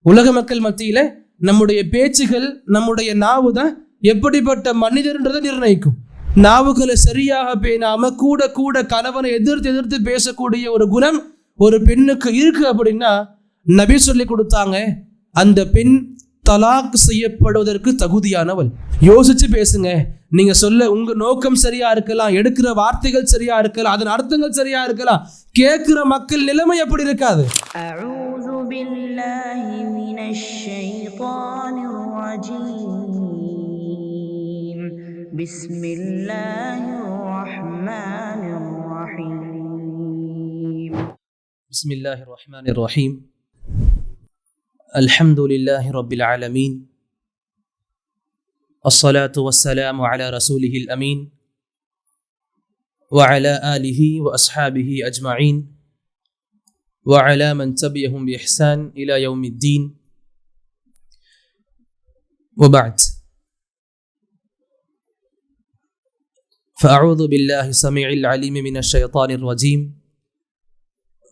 உலக மக்கள் மத்தியில நம்முடைய பேச்சுகள், நம்முடைய நாவு தான் எப்படிப்பட்ட மனிதர்ன்றதை நிர்ணயிக்கும். நாவுகளை சரியாக பேணாம கூட கூட கணவனை எதிர்த்து பேசக்கூடிய ஒரு குணம் ஒரு பெண்ணுக்கு இருக்கு அப்படின்னா நபி சொல்லி கொடுத்தாங்க, அந்த பெண் தலாக் செய்யப்படுவதற்கு தகுதியானவள். யோசிச்சு பேசுங்க. நீங்க சொல்ல உங்க நோக்கம் சரியா இருக்கலாம், எடுக்கிற வார்த்தைகள் சரியா இருக்கலாம், அதன் அர்த்தங்கள் சரியா இருக்கலாம், கேட்கிற மக்கள் நிலைமை எப்படி இருக்காது. அஊது பில்லாஹி மினஷ் ஷைத்தானிர் ரஜீம். பிஸ்மில்லாஹிர் ரஹ்மானிர் ரஹீம். பிஸ்மில்லாஹிர் ரஹ்மானிர் ரஹீம். அல்ஹம்துலில்லாஹி ரப்பில் ஆலமீன். அஸ்ஸலாத்து வஸ்ஸலாமு அலா ரசூலிஹில் அமீன் وعلى آله وأصحابه أجمعين وعلى من تبعهم بإحسان إلى يوم الدين وبعد. فأعوذ بالله السميع العليم من الشيطان الرجيم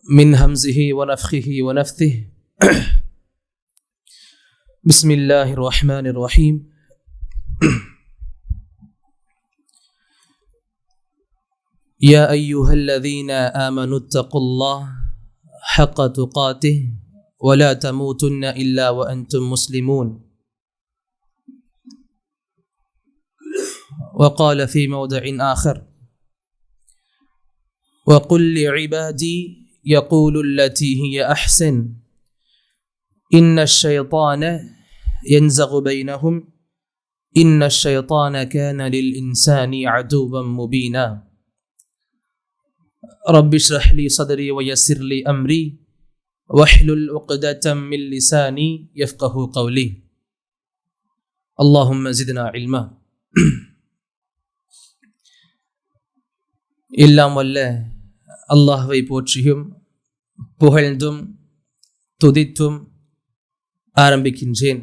من همزه ونفخه ونفثه. بسم الله الرحمن الرحيم. يا أيها الذين آمنوا اتقوا الله حق تقاته ولا تموتن إلا وأنتم مسلمون. وقال في موضع آخر: وقل لعبادي يقولوا التي هي أحسن إن الشيطان ينزغ بينهم إن الشيطان كان للإنسان عدوا مبينا. رب اشرح لي صدري ويسر لي أمري واحلل عقدة من لساني يفقه قولي. اللهم زدنا علما. எல்லாம் வல்ல அல்லாஹ்வை போற்றியும் புகழ்ந்தும் துதித்தும் ஆரம்பிக்கின்றேன்.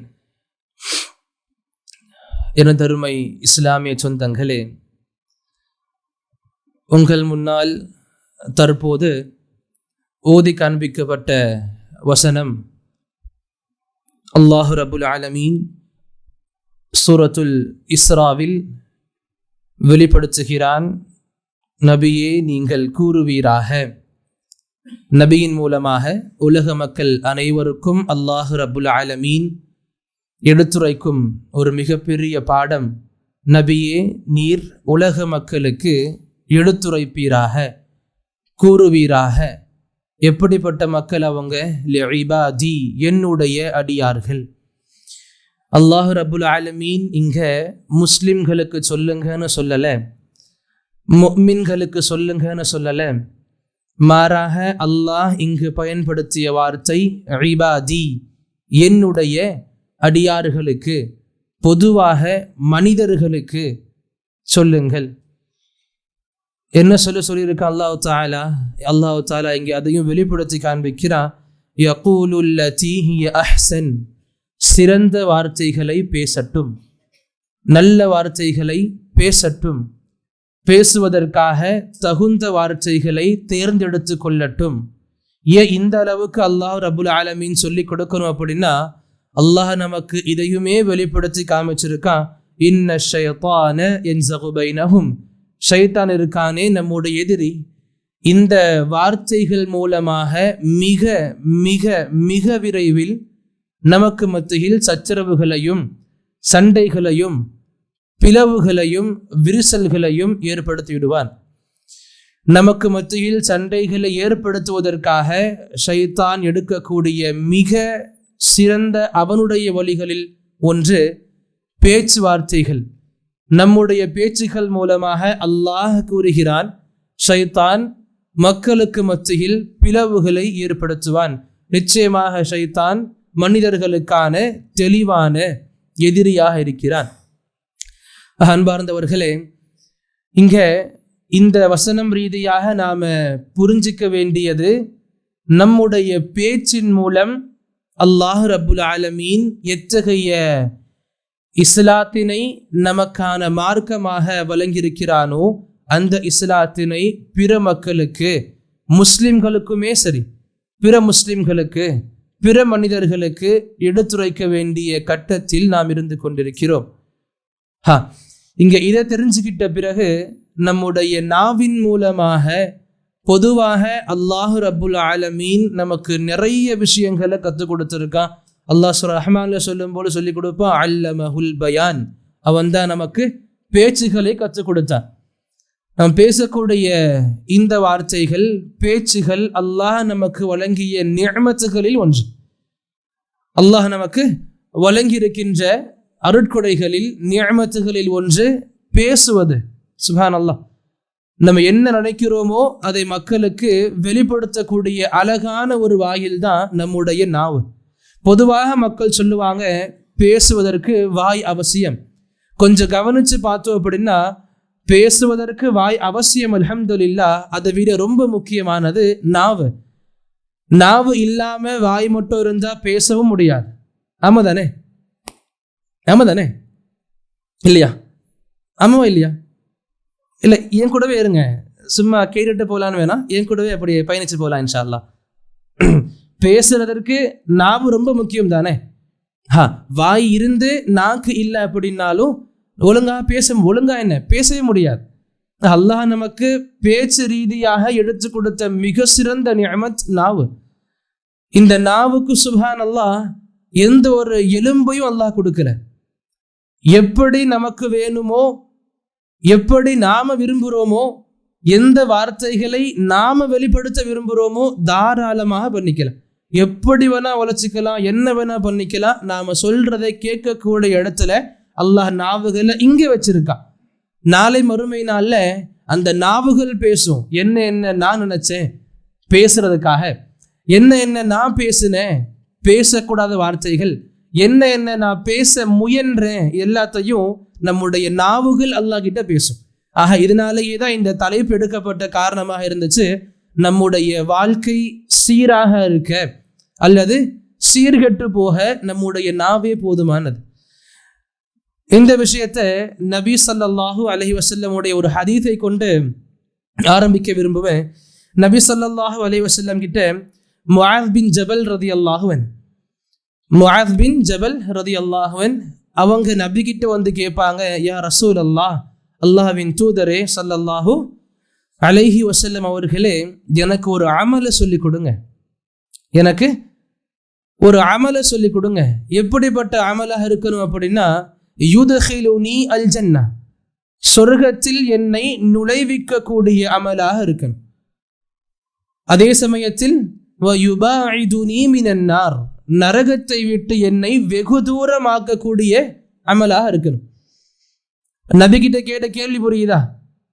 எனதருமை இஸ்லாமிய சொந்தங்களே, உங்கள் முன்னால் தற்போது ஓதி காண்பிக்கப்பட்ட வசனம் அல்லாஹு ரப்புல் ஆலமீன் சூரத்துல் இஸ்ராவில் வெளிப்படுத்துகிறான். நபியே, நீங்கள் கூறுவீராக. நபியின் மூலமாக உலக மக்கள் அனைவருக்கும் அல்லாஹு ரப்புல் ஆலமீன் எடுத்துரைக்கும் ஒரு மிகப்பெரிய பாடம். நபியே, நீர் உலக மக்களுக்கு எடுத்துரைப்பீராக, கூறுவீராக. எப்படிப்பட்ட மக்கள் அவங்க? லிஇபாதி, என்னுடைய அடியார்கள். அல்லாஹு ரப்புல் ஆலமீன் இங்க முஸ்லிம்களுக்கு சொல்லுங்கன்னு சொல்லல, முஃமின்களுக்கு சொல்லுங்கன்னு சொல்லல. மாறாக அல்லாஹ் இங்கு பயன்படுத்திய வார்த்தை இபாதி, என்னுடைய அடியார்களுக்கு, பொதுவாக மனிதர்களுக்கு சொல்லுங்கள். என்ன சொல்லியிருக்க அல்லாஹ் தாலா இங்கே அதையும் வெளிப்படுத்தி காண்பிக்கிறான். யகூலுல் லதீ ஹிய அஹ்ஸன், சிறந்த வார்த்தைகளை பேசட்டும், நல்ல வார்த்தைகளை பேசட்டும், பேசுவதற்காக தகுந்த வார்த்தைகளை தேர்ந்தெடுத்து கொள்ளட்டும். இந்த அளவுக்கு அல்லாஹ் ரப்புல் ஆலமீன் சொல்லி கொடுக்கணும் அப்படின்னா அல்லாஹ் நமக்கு இதையுமே வெளிப்படுத்தி காமிச்சிருக்கான். இன்ன ஷைத்தான யன்ஸகு பைனஹும், ஷைத்தான் இருக்கானே நம்முடைய எதிரி, இந்த வார்த்தைகள் மூலமாக மிக மிக மிக விரைவில் நமக்கு மத்தியில் சச்சரவுகளையும் சண்டைகளையும் பிளவுகளையும் விரிசல்களையும் ஏற்படுத்திவிடுவான். நமக்கு மத்தியில் சண்டைகளை ஏற்படுத்துவதற்காக ஷைத்தான் எடுக்கக்கூடிய மிக சிறந்த அவனுடைய வழிகளில் ஒன்று பேச்சுவார்த்தைகள். நம்முடைய பேச்சுகள் மூலமாக அல்லாஹ் கூறுகிறான், ஷைத்தான் மக்களுக்கு மத்தியில் பிளவுகளை ஏற்படுத்துவான். நிச்சயமாக ஷைத்தான் மனிதர்களுக்கான தெளிவான எதிரியாக இருக்கிறான். அன்பார்ந்தவர்களே, இங்க இந்த வசனம் ரீதியாக நாம புரிஞ்சிக்க வேண்டியது, நம்முடைய பேச்சின் மூலம் அல்லாஹ் ரப்புல் ஆலமீன் எத்தகைய இஸ்லாத்தினை நமக்கான மார்க்கமாக வழங்கியிருக்கிறானோ அந்த இஸ்லாத்தினை பிற மக்களுக்கு, முஸ்லிம்களுக்குமே சரி, பிற முஸ்லிம்களுக்கு, பிற மனிதர்களுக்கு எடுத்துரைக்க வேண்டிய கட்டத்தில் நாம் இருந்து கொண்டிருக்கிறோம். இங்க இதை தெரிஞ்சுக்கிட்ட பிறகு நம்முடைய நாவின் மூலமாக பொதுவாக அல்லாஹு ரப்புல் ஆலமீன் நமக்கு நிறைய விஷயங்களை கற்றுக் கொடுத்துருக்கான். அல்லாஹ் ரஹ்மான்ல சொல்லும் போது சொல்லிக் கொடுப்பான், அல்லமஹுல் பயான். அவன் தான் நமக்கு பேச்சுகளை கற்றுக் கொடுத்தான். நாம் பேசக்கூடிய இந்த வார்த்தைகள், பேச்சுகள் அல்லாஹ் நமக்கு வழங்கிய நிஅமத்துகளில் ஒன்று. அல்லாஹ் நமக்கு வழங்கியிருக்கின்ற அருட்கொடைகளில் நிஅமத்துகளில் ஒன்று பேசுவது. சுப்ஹான் அல்லாஹ். நம்ம என்ன நினைக்கிறோமோ அதை மக்களுக்கு வெளிப்படுத்தக்கூடிய அழகான ஒரு வாயில் தான் நம்முடைய நாவு. பொதுவாக மக்கள் சொல்லுவாங்க, பேசுவதற்கு வாய் அவசியம். கொஞ்சம் கவனித்து பார்த்தோம் அப்படின்னா, பேசுவதற்கு வாய் அவசியம், அல்ஹம்துலில்லாஹ். அதை விட ரொம்ப முக்கியமானது நாவு. நாவு இல்லாம வாய் மட்டும் இருந்தா பேசவும் முடியாது. ஆமா தானே? ஆமா தானே? இல்லையா? ஆமாவா இல்லையா? இல்லை, என் கூடவே இருங்க. சும்மா கேட்டுட்டு போகலான்னு வேணாம், என் கூடவே அப்படி பயணிச்சு போகலாம் இன்ஷா அல்லாஹ். பேசுறதற்கு நாவு ரொம்ப முக்கியம் தானே? வாய் இருந்து நாக்கு இல்லை அப்படின்னாலும் ஒழுங்கா என்ன பேசவே முடியாது. அல்லாஹ் நமக்கு பேச்சு ரீதியாக எடுத்து கொடுத்த மிக சிறந்த நிஅமத் நாவு. இந்த நாவுக்கு சுப்ஹான் அல்லாஹ் எந்த ஒரு எலும்பையும் அல்லாஹ் கொடுக்கல. எப்படி நமக்கு வேணுமோ, எப்படி நாம விரும்புகிறோமோ, எந்த வார்த்தைகளை நாம வெளிப்படுத்த விரும்புகிறோமோ தாராளமாக பண்ணிக்கலாம். எப்படி வேணா உழைச்சிக்கலாம், என்ன வேணா பண்ணிக்கலாம். நாம சொல்றதை கேட்கக்கூடிய இடத்துல அல்லாஹ் நாவுகளை இங்கே வச்சிருக்கான். நாளை மறுமை நாள்ல அந்த நாவுகள் பேசும். என்ன நான் நினைச்சேன் பேசுறதுக்காக, என்ன நான் பேசினேன் பேசக்கூடாத வார்த்தைகள், என்ன நான் பேச முயன்றேன், எல்லாத்தையும் நம்முடைய நாவுகள் அல்லாஹ் கிட்ட பேசும். ஆக இதனாலேயே தான் இந்த தலைப்பு எடுக்கப்பட்ட காரணமாக இருந்துச்சு. நம்முடைய வாழ்க்கை சீராக இருக்க அல்லது சீர்கெட்டு போக நம்முடைய நாவே போதுமானது. இந்த விஷயத்தை நபி ஸல்லல்லாஹு அலைஹி வஸல்லமுடைய ஒரு ஹதீஸை கொண்டு ஆரம்பிக்க விரும்புவேன். நபி ஸல்லல்லாஹு அலைஹி வஸல்லம் கிட்ட முஆத் பின் ஜபல் ரலியல்லாஹு அன்ஹு, முஆத் பின் ஜபல் ரலியல்லாஹு அன்ஹு அவங்க நபி கிட்ட வந்து கேட்பாங்க, யா ரசூல் அல்லாஹ், அல்லாஹ்வின் தூதரே ஸல்லல்லாஹு அலைஹி வஸல்லம் அவர்களே, எனக்கு ஒரு அமலை சொல்லி கொடுங்க, எனக்கு ஒரு அமலை சொல்லி கொடுங்க. எப்படிப்பட்ட அமலாக இருக்கணும் அப்படின்னா, யுத்கிலுனி அல் ஜன்னா, சொர்க்கத்தில் என்னை நுழைவிக்கக்கூடிய அமலாக இருக்கணும். அதே சமயத்தில் வயுபாஇதுனி மினன் நார், நரகத்தை விட்டு என்னை வெகு தூரமாக்கக்கூடிய அமலாக இருக்கணும். நபி கிட்ட கேட்ட கேள்வி புரியுதா?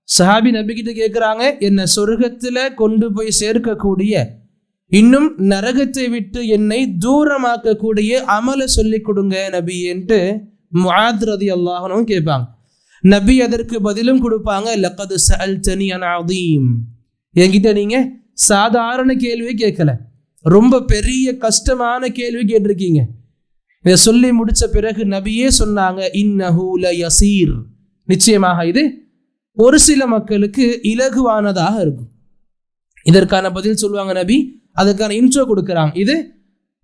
சஹாபி நபி கிட்ட கேட்குறாங்க, என்னை சொர்க்கத்துல கொண்டு போய் சேர்க்கக்கூடிய, இன்னும் நரகத்தை விட்டு என்னை தூரமாக்கக்கூடிய அமலை சொல்லி கொடுங்க நபி என்று முஆத் ரலியல்லாஹு அன்ஹு கேட்பாங்க. நபி அதற்கு பதிலும் கொடுப்பாங்க, லக்கது சஅல்தனி அன் அதீம், என்கிட்ட நீங்க சாதாரண கேள்வி கேட்கல, ரொம்ப பெரிய கஷ்டமான கேள்வி கேட்டிருக்கீங்க. இதை சொல்லி முடிச்ச பிறகு நபியே சொன்னாங்க, இன்னஹு லயஸீர், நிச்சயமாக இது ஒரு சில மக்களுக்கு இலகுவானதாக இருக்கும். இதற்கான பதில் சொல்லுவாங்க நபி, அதற்கான இன்ட்ரோ கொடுக்குறாங்க, இது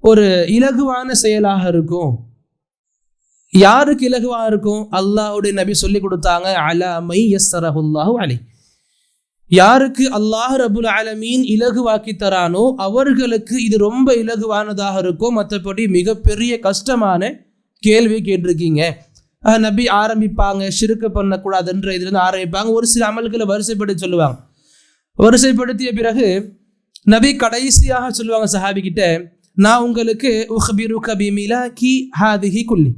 ஒரு இலகுவான செயலாக இருக்கும். யாருக்கு இலகுவாக இருக்கும்? அல்லாஹ்வுடைய நபி சொல்லி கொடுத்தாங்க, அலா மை யஸ்ஸரஹுல்லாஹு அலைஹி, யாருக்கு அல்லாஹ் ரப்புல் ஆலமீன் இலகுவாக்கி தரானோ அவர்களுக்கு இது ரொம்ப இலகுவானதாக இருக்கும். மற்றபடி மிகப்பெரிய கஷ்டமான கேள்வி கேட்டிருக்கீங்க. நபி ஆரம்பிப்பாங்க, ஷிர்க் பண்ணக்கூடாதுன்ற இதுலேருந்து ஆரம்பிப்பாங்க. ஒரு சில அமல்களை வரிசைப்படுத்தி சொல்லுவாங்க. வரிசைப்படுத்திய பிறகு நபி கடைசியாக சொல்லுவாங்க சஹாபி கிட்ட, நான் உங்களுக்கு உஹ்பிருக பிமிலாகி ஹாதிஹி குல்லி,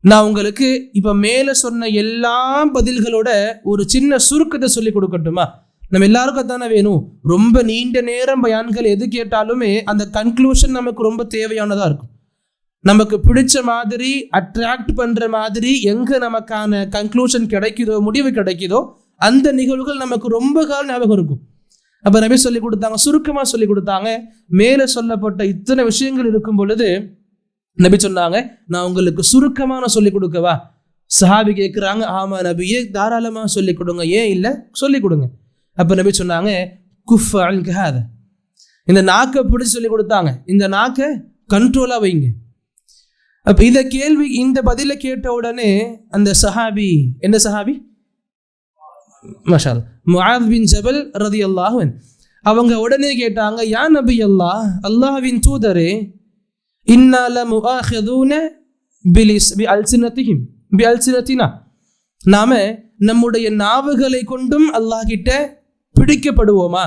நான் உங்களுக்கு இப்ப மேல சொன்ன எல்லா பதில்களோட ஒரு சின்ன சுருக்கத்தை சொல்லி கொடுக்கட்டுமா? நம்ம எல்லாருக்கும் தானே வேணும். ரொம்ப நீண்ட நேரம் பயான்கள் எது கேட்டாலுமே அந்த கன்க்ளூஷன் நமக்கு ரொம்ப தேவையானதா இருக்கும். நமக்கு பிடிச்ச மாதிரி, அட்ராக்ட் பண்ற மாதிரி எங்க நமக்கான கன்க்ளூஷன் கிடைக்குதோ, முடிவு கிடைக்குதோ, அந்த நிகழ்வுகள் நமக்கு ரொம்ப காலம் ஞாபகம் இருக்கும். அப்ப நபி சொல்லி கொடுத்தாங்க, சுருக்கமா சொல்லி கொடுத்தாங்க. மேல சொல்லப்பட்ட இத்தனை விஷயங்கள் இருக்கும் பொழுது நபி சொன்னாங்க, நான் உங்களுக்கு சுருக்கமான சொல்லி கொடுக்கவா? சஹாபி கேட்குறாங்க, ஆமா நபியே, தாராளமா சொல்லி கொடுங்க, ஏன் இல்லை, சொல்லி கொடுங்க. அப்ப நபி சொன்னாங்க, குஃப் அன்க ஹாதா, இந்த நாக்கை பிடிச்சி சொல்லி கொடுத்தாங்க, இந்த நாக்கை கண்ட்ரோலாக வைங்க. அப்போ இந்த கேள்வி, இந்த பதிலை கேட்ட உடனே அந்த சஹாபி, எந்த சஹாபி? மாஷா அல்லாஹ், முஆத் பின் ஜபல் ரலியல்லாஹு அன்ஹு. அவங்க உடனே கேட்டாங்க, யா நபி அல்லாஹ், அல்லாஹ்வின் தூதரே, இன்னா லமுஆஹிதூன பிஅல்சினதிஹிம் பிஅல்சினதினா, நாம நம்முடைய நாவுகளை கொண்டும் அல்லாஹ் கிட்ட பிடிக்கப்படுவோமா?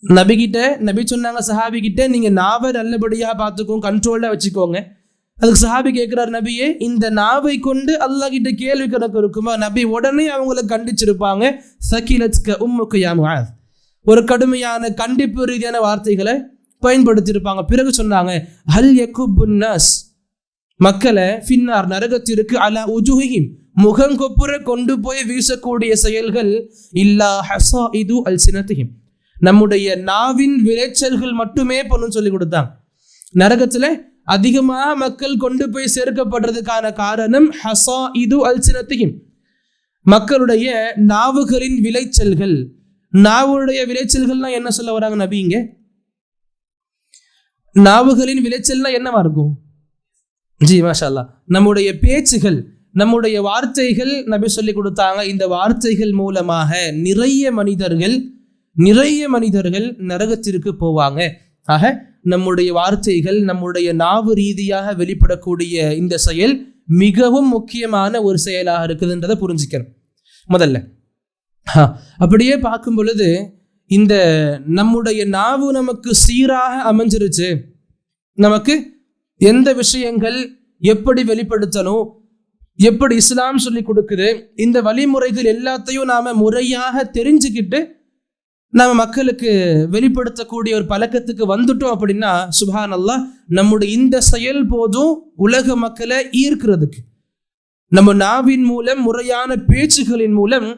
நபி சொன்னாங்க சஹாபி கிட்ட, நீங்க நாவை நல்லபடியா பார்த்துக்கோங்க, கண்ட்ரோல்ல வச்சுக்கோங்க. அதுக்கு சஹாபி கேட்கிறார், நபியே, இந்த நாவை கொண்டு அல்லாஹ் கிட்ட கேள்வி கணக்கு இருக்குமா? நபி உடனே அவங்களை கண்டிச்சிருப்பாங்க, சகிலத்க உம்முக யா முஆத், ஒரு கடுமையான கண்டிப்பு ரீதியான வார்த்தைகளை பயன்படுத்தியிருப்பாங்க. பிறகு சொன்னாங்க, ஹல் யகுபுன் நாஸ், மக்களை ஃபின்னார் நரகத்திற்கு அலா உஜுஹிஹிம், முகங்கொப்புற கொண்டு போய் வீசக்கூடிய செயல்கள், இல்லா ஹஸாயிது அல்சினதிஹிம், நம்முடைய நாவின் விளைச்சல்கள் மட்டுமே பொண்ணுன்னு சொல்லி கொடுத்தாங்க. நரகத்துல அதிகமாக மக்கள் கொண்டு போய் சேர்க்கப்படுறதுக்கான காரணம் ஹஸாயிது அல்சினதிஹிம், மக்களுடைய நாவுகளின் விளைச்சல்கள். நாவுடைய விளைச்சல்கள்லாம் என்ன சொல்ல வராங்க நபிங்க? நாவுகளின் விளைச்சல்னா என்னவா இருக்கும்? ஜி மாஷா அல்லாஹ், நம்முடைய பேச்சுகள், நம்முடைய வார்த்தைகள் நபி சொல்லி கொடுத்தாங்க. இந்த வார்த்தைகள் மூலமாக நிறைய மனிதர்கள் நரகத்திற்கு போவாங்க. ஆக நம்முடைய வார்த்தைகள், நம்முடைய நாவு ரீதியாக வெளிப்படக்கூடிய இந்த செயல் மிகவும் முக்கியமான ஒரு செயலாக இருக்குதுன்றதை புரிஞ்சுக்கணும் முதல்ல. அப்படியே பார்க்கும் பொழுது இந்த நம்முடைய நாவு நமக்கு சீராக அமைஞ்சிருச்சு, நமக்கு எந்த விஷயங்கள் எப்படி வெளிப்படுத்தணும், எப்படி இஸ்லாம் சொல்லி கொடுக்குது, இந்த வழிமுறைகள் எல்லாத்தையும் நாம முறையாக தெரிஞ்சுக்கிட்டு நாம மக்களுக்கு வெளிப்படுத்தக்கூடிய ஒரு பழக்கத்துக்கு வந்துட்டோம் அப்படின்னா, சுப்ஹான் அல்லாஹ், நம்முடைய இந்த செயல் போதும் உலக மக்களை ஈர்க்கிறதுக்கு. நம்ம நாவின் மூலம், முறையான பேச்சுகளின் மூலம்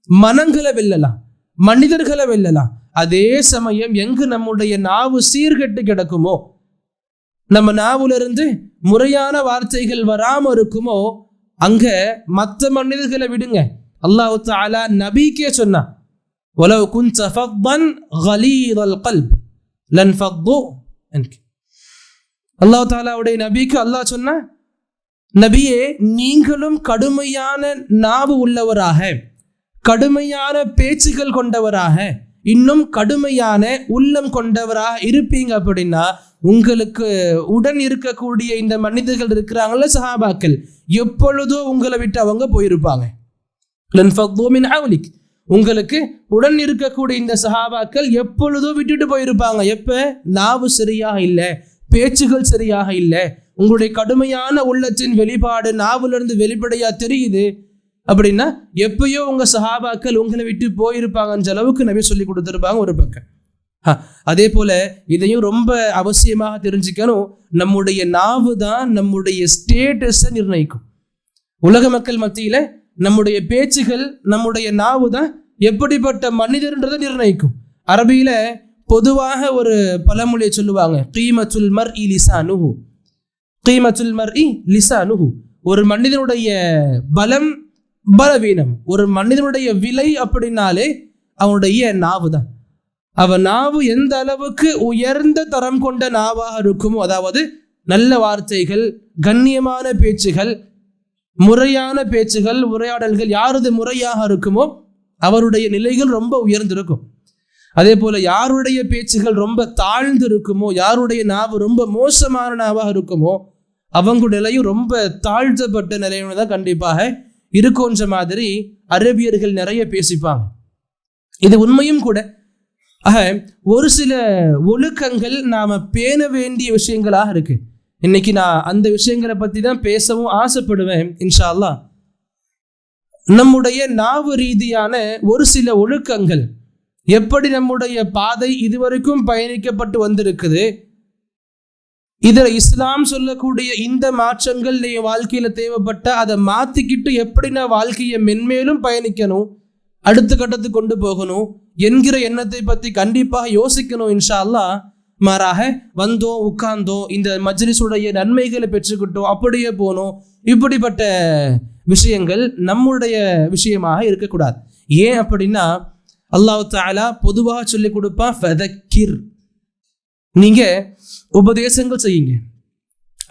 மனங்களை வெல்லலாம், மனிதர்களை வெல்லலாம். அதே சமயம் எங்கு நம்முடைய நாவு சீர்கெட்டு கிடக்குமோ, நம்ம நாவுல இருந்து முறையான வார்த்தைகள் வராம இருக்குமோ, அங்க மற்ற மனிதர்களை விடுங்க, அல்லாஹ் தஆலா நபிக்கே சொன்னா, வலவ் குன்த ஃபத்தன் கலீதல் கல்ப் லன்ஃபது அன்க. அல்லாஹ் தஆலாவுடைய நபிக்கு அல்லாஹ் சொன்னா, நபியே, நீங்களும் கடுமையான நாவு உள்ளவராக, கடுமையான பேச்சுகள் கொண்டவராக, இன்னும் கடுமையான உள்ளம் கொண்டவராக இருப்பீங்க அப்படின்னா, உங்களுக்கு உடன் இருக்கக்கூடிய இந்த மனிதர்கள் இருக்கிறாங்கல்ல சஹாபாக்கள், எப்பொழுதோ உங்களை விட்டு அவங்க போயிருப்பாங்க. லன்ஃபது மின் ஹவ்லிக், உங்களுக்கு உடன் இருக்கக்கூடிய இந்த சஹாபாக்கள் எப்பொழுதோ விட்டுட்டு போயிருப்பாங்க. எப்ப? நாவு சரியாக இல்லை, பேச்சுகள் சரியாக இல்லை, உங்களுடைய கடுமையான உள்ளத்தின் வெளிப்பாடு நாவிலிருந்து வெளிப்படையா தெரியுது அப்படின்னா, எப்பயோ உங்க சஹாபாக்கள் உங்களை விட்டு போயிருப்பாங்கன்ற அளவுக்கு நபி சொல்லி கொடுத்துருப்பாங்க ஒரு பக்கம். அதே போல இதையும் ரொம்ப அவசியமாக தெரிஞ்சுக்கணும், நம்முடைய நாவு தான் நம்முடைய ஸ்டேட்டஸை நிர்ணயிக்கும். உலக மக்கள் மத்தியில நம்முடைய பேச்சுகள், நம்முடைய நாவு தான் எப்படிப்பட்ட மனிதர்ன்றதை நிர்ணயிக்கும். அரபியில பொதுவாக ஒரு பழமொழியை சொல்லுவாங்க, கீமத்துல் மர்இ லிசானுஹு, கீமத்துல் மர்இ லிசானுஹு, ஒரு மனிதனுடைய பலம் பலவீனம், ஒரு மனிதனுடைய விலை அப்படின்னாலே அவனுடைய நாவு தான். அவன் நாவு எந்த அளவுக்கு உயர்ந்த தரம் கொண்ட நாவாக இருக்குமோ, அதாவது நல்ல வார்த்தைகள், கண்ணியமான பேச்சுகள், முறையான பேச்சுகள், உரையாடல்கள் யாரது முறையாக இருக்குமோ அவருடைய நிலைகள் ரொம்ப உயர்ந்திருக்கும். அதே போல யாருடைய பேச்சுகள் ரொம்ப தாழ்ந்து இருக்குமோ, யாருடைய நாவு ரொம்ப மோசமான நாவாக இருக்குமோ, அவங்க நிலையும் ரொம்ப தாழ்த்தப்பட்ட நிலையோட தான் கண்டிப்பாக இருக்குன்ற மாதிரி அரபியர்கள் நிறைய பேசிப்பாங்க. இது உண்மையும் கூட. ஆக ஒரு சில ஒழுக்கங்கள் நாம பேண வேண்டிய விஷயங்களாக இருக்கு. இன்னைக்கு நான் அந்த விஷயங்களை பத்தி தான் பேசவும் ஆசைப்படுவேன் இன்ஷா அல்லாஹ். நம்முடைய நாவு ரீதியான ஒரு சில ஒழுக்கங்கள் எப்படி நம்முடைய பாதை இதுவரைக்கும் பயணிக்கப்பட்டு வந்திருக்குது, இதில் இஸ்லாம் சொல்லக்கூடிய இந்த மாற்றங்கள் என் வாழ்க்கையில தேவைப்பட்ட அதை மாத்திக்கிட்டு எப்படி நான் வாழ்க்கையை மென்மேலும் பயணிக்கணும், அடுத்த கட்டத்துக்கு கொண்டு போகணும் என்கிற எண்ணத்தை பத்தி கண்டிப்பாக யோசிக்கணும் இன்ஷா அல்லாஹ். மாறாக வந்தோம், உட்கார்ந்தோம், இந்த மஜ்லிஸுடைய நன்மைகளை பெற்றுக்கிட்டோம், அப்படியே போனோம், இப்படிப்பட்ட விஷயங்கள் நம்முடைய விஷயமாக இருக்கக்கூடாது. ஏன் அப்படின்னா, அல்லாஹ் தஆலா பொதுவாக சொல்லி கொடுப்பான், ஃபதக்கிர், நீங்க உபதேசங்கள் செய்யுங்க,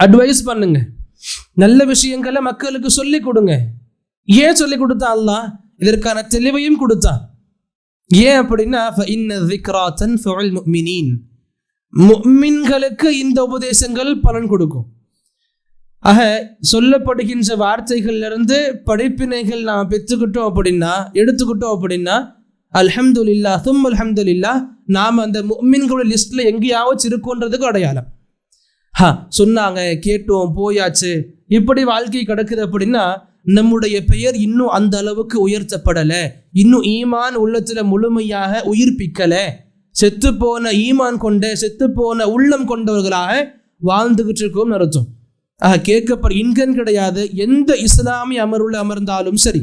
அட்வைஸ் பண்ணுங்க, நல்ல விஷயங்களை மக்களுக்கு சொல்லி கொடுங்க. ஏன் சொல்லி கொடுத்தான் அல்லாஹ்? இதற்கான தெளிவையும் கொடுத்தான். ஏன் அப்படின்னா, ஃபஇன்ன ذِكْرَى تَنْفَعُ الْمُؤْمِنِينَ, முஃமின்களுக்கு இந்த உபதேசங்கள் பலன் கொடுக்கும். ஆக சொல்லப்படுகின்ற வார்த்தைகள்ல படிப்பினைகள் நாம் பெற்றுக்கிட்டோம் அப்படின்னா, எடுத்துக்கிட்டோம் அப்படின்னா, அல்ஹம்துலில்லாஹ் தும் அல்ஹம்துலில்லாஹ், நாம் அந்த முஃமின்களுடைய லிஸ்ட்ல எங்கேயாவது இருக்கோன்றதுக்கு அடையாளம். சொன்னாங்க, கேட்டோம், போயாச்சு, இப்படி வாழ்க்கை கிடக்குது அப்படின்னா நம்முடைய பெயர் இன்னும் அந்த அளவுக்கு உயர்த்தப்படலை, இன்னும் ஈமான் உள்ளத்துல முழுமையாக உயிர்ப்பிக்கல, செத்து போன ஈமான் கொண்ட செத்து போன உள்ளம் கொண்டவர்களாக வாழ்ந்துகிட்டு இருக்கோம் அர்த்தம். கேட்கப்பட இன்கன் கிடையாது. எந்த இஸ்லாமிய அமர்வுல அமர்ந்தாலும் சரி,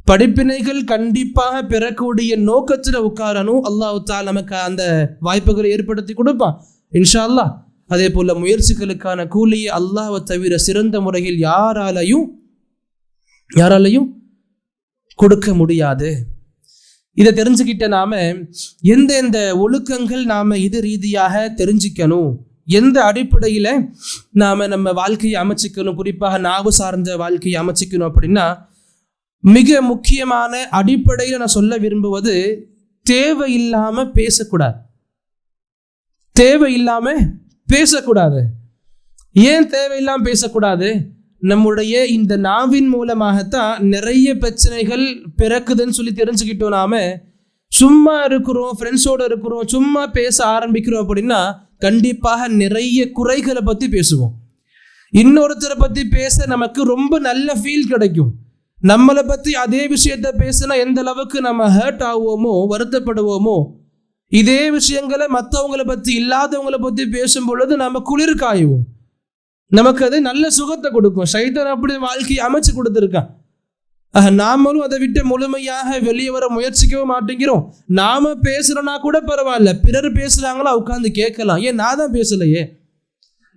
படிப்பினைகள் கண்டிப்பாக பெறக்கூடிய நோக்கத்தில் உட்காரணும். அல்லாஹ் தஆலா நமக்கு அந்த வாய்ப்புகளை ஏற்படுத்தி கொடுப்பான் இன்ஷா அல்லாஹ். அதே போல முயற்சிகளுக்கான கூலியை அல்லாஹ்வை தவிர சிறந்த முறையில் யாராலையும் கொடுக்க முடியாது. இதை தெரிஞ்சுக்கிட்ட நாம எந்த ஒழுக்கங்கள் நாம இது ரீதியாக தெரிஞ்சுக்கணும், எந்த அடிப்படையில நாம நம்ம வாழ்க்கையை அமைச்சிக்கணும், குறிப்பாக நாவு சார்ந்த வாழ்க்கையை அமைச்சிக்கணும் அப்படின்னா, மிக முக்கியமான அடிப்படையில் நான் சொல்ல விரும்புவது, தேவையில்லாம பேசக்கூடாது. பேசக்கூடாது. ஏன் தேவையில்லாம பேசக்கூடாது? நம்முடைய இந்த நாவின் மூலமாகத்தான் நிறைய பிரச்சனைகள் பிறக்குதுன்னு சொல்லி தெரிஞ்சுக்கிட்டோம். நாம சும்மா இருக்கிறோம், ஃப்ரெண்ட்ஸோட இருக்கிறோம், சும்மா பேச ஆரம்பிக்கிறோம் அப்படின்னா கண்டிப்பாக நிறைய குறைகளை பத்தி பேசுவோம். இன்னொருத்தரை பத்தி பேச நமக்கு ரொம்ப நல்ல ஃபீல் கிடைக்கும். நம்மளை பத்தி அதே விஷயத்த பேசினா எந்த அளவுக்கு நம்ம ஹர்ட் ஆகுவோமோ, வருத்தப்படுவோமோ, இதே விஷயங்களை மற்றவங்களை பத்தி இல்லாதவங்களை பத்தி பேசும் பொழுது நம்ம குளிர் காயுவோம். நமக்கு அது நல்ல சுகத்தை கொடுக்கும். ஷைத்தான் அப்படி வாழ்க்கையை அமைச்சு கொடுத்துருக்கான். நாமளும் அதை விட்டு முழுமையாக வெளியே வர முயற்சிக்கவும் மாட்டேங்கிறோம். நாம பேசுறோன்னா கூட பரவாயில்ல, பிறர் பேசுறாங்களா உட்காந்து கேட்கலாம். ஏன் நான் தான் பேசலையே?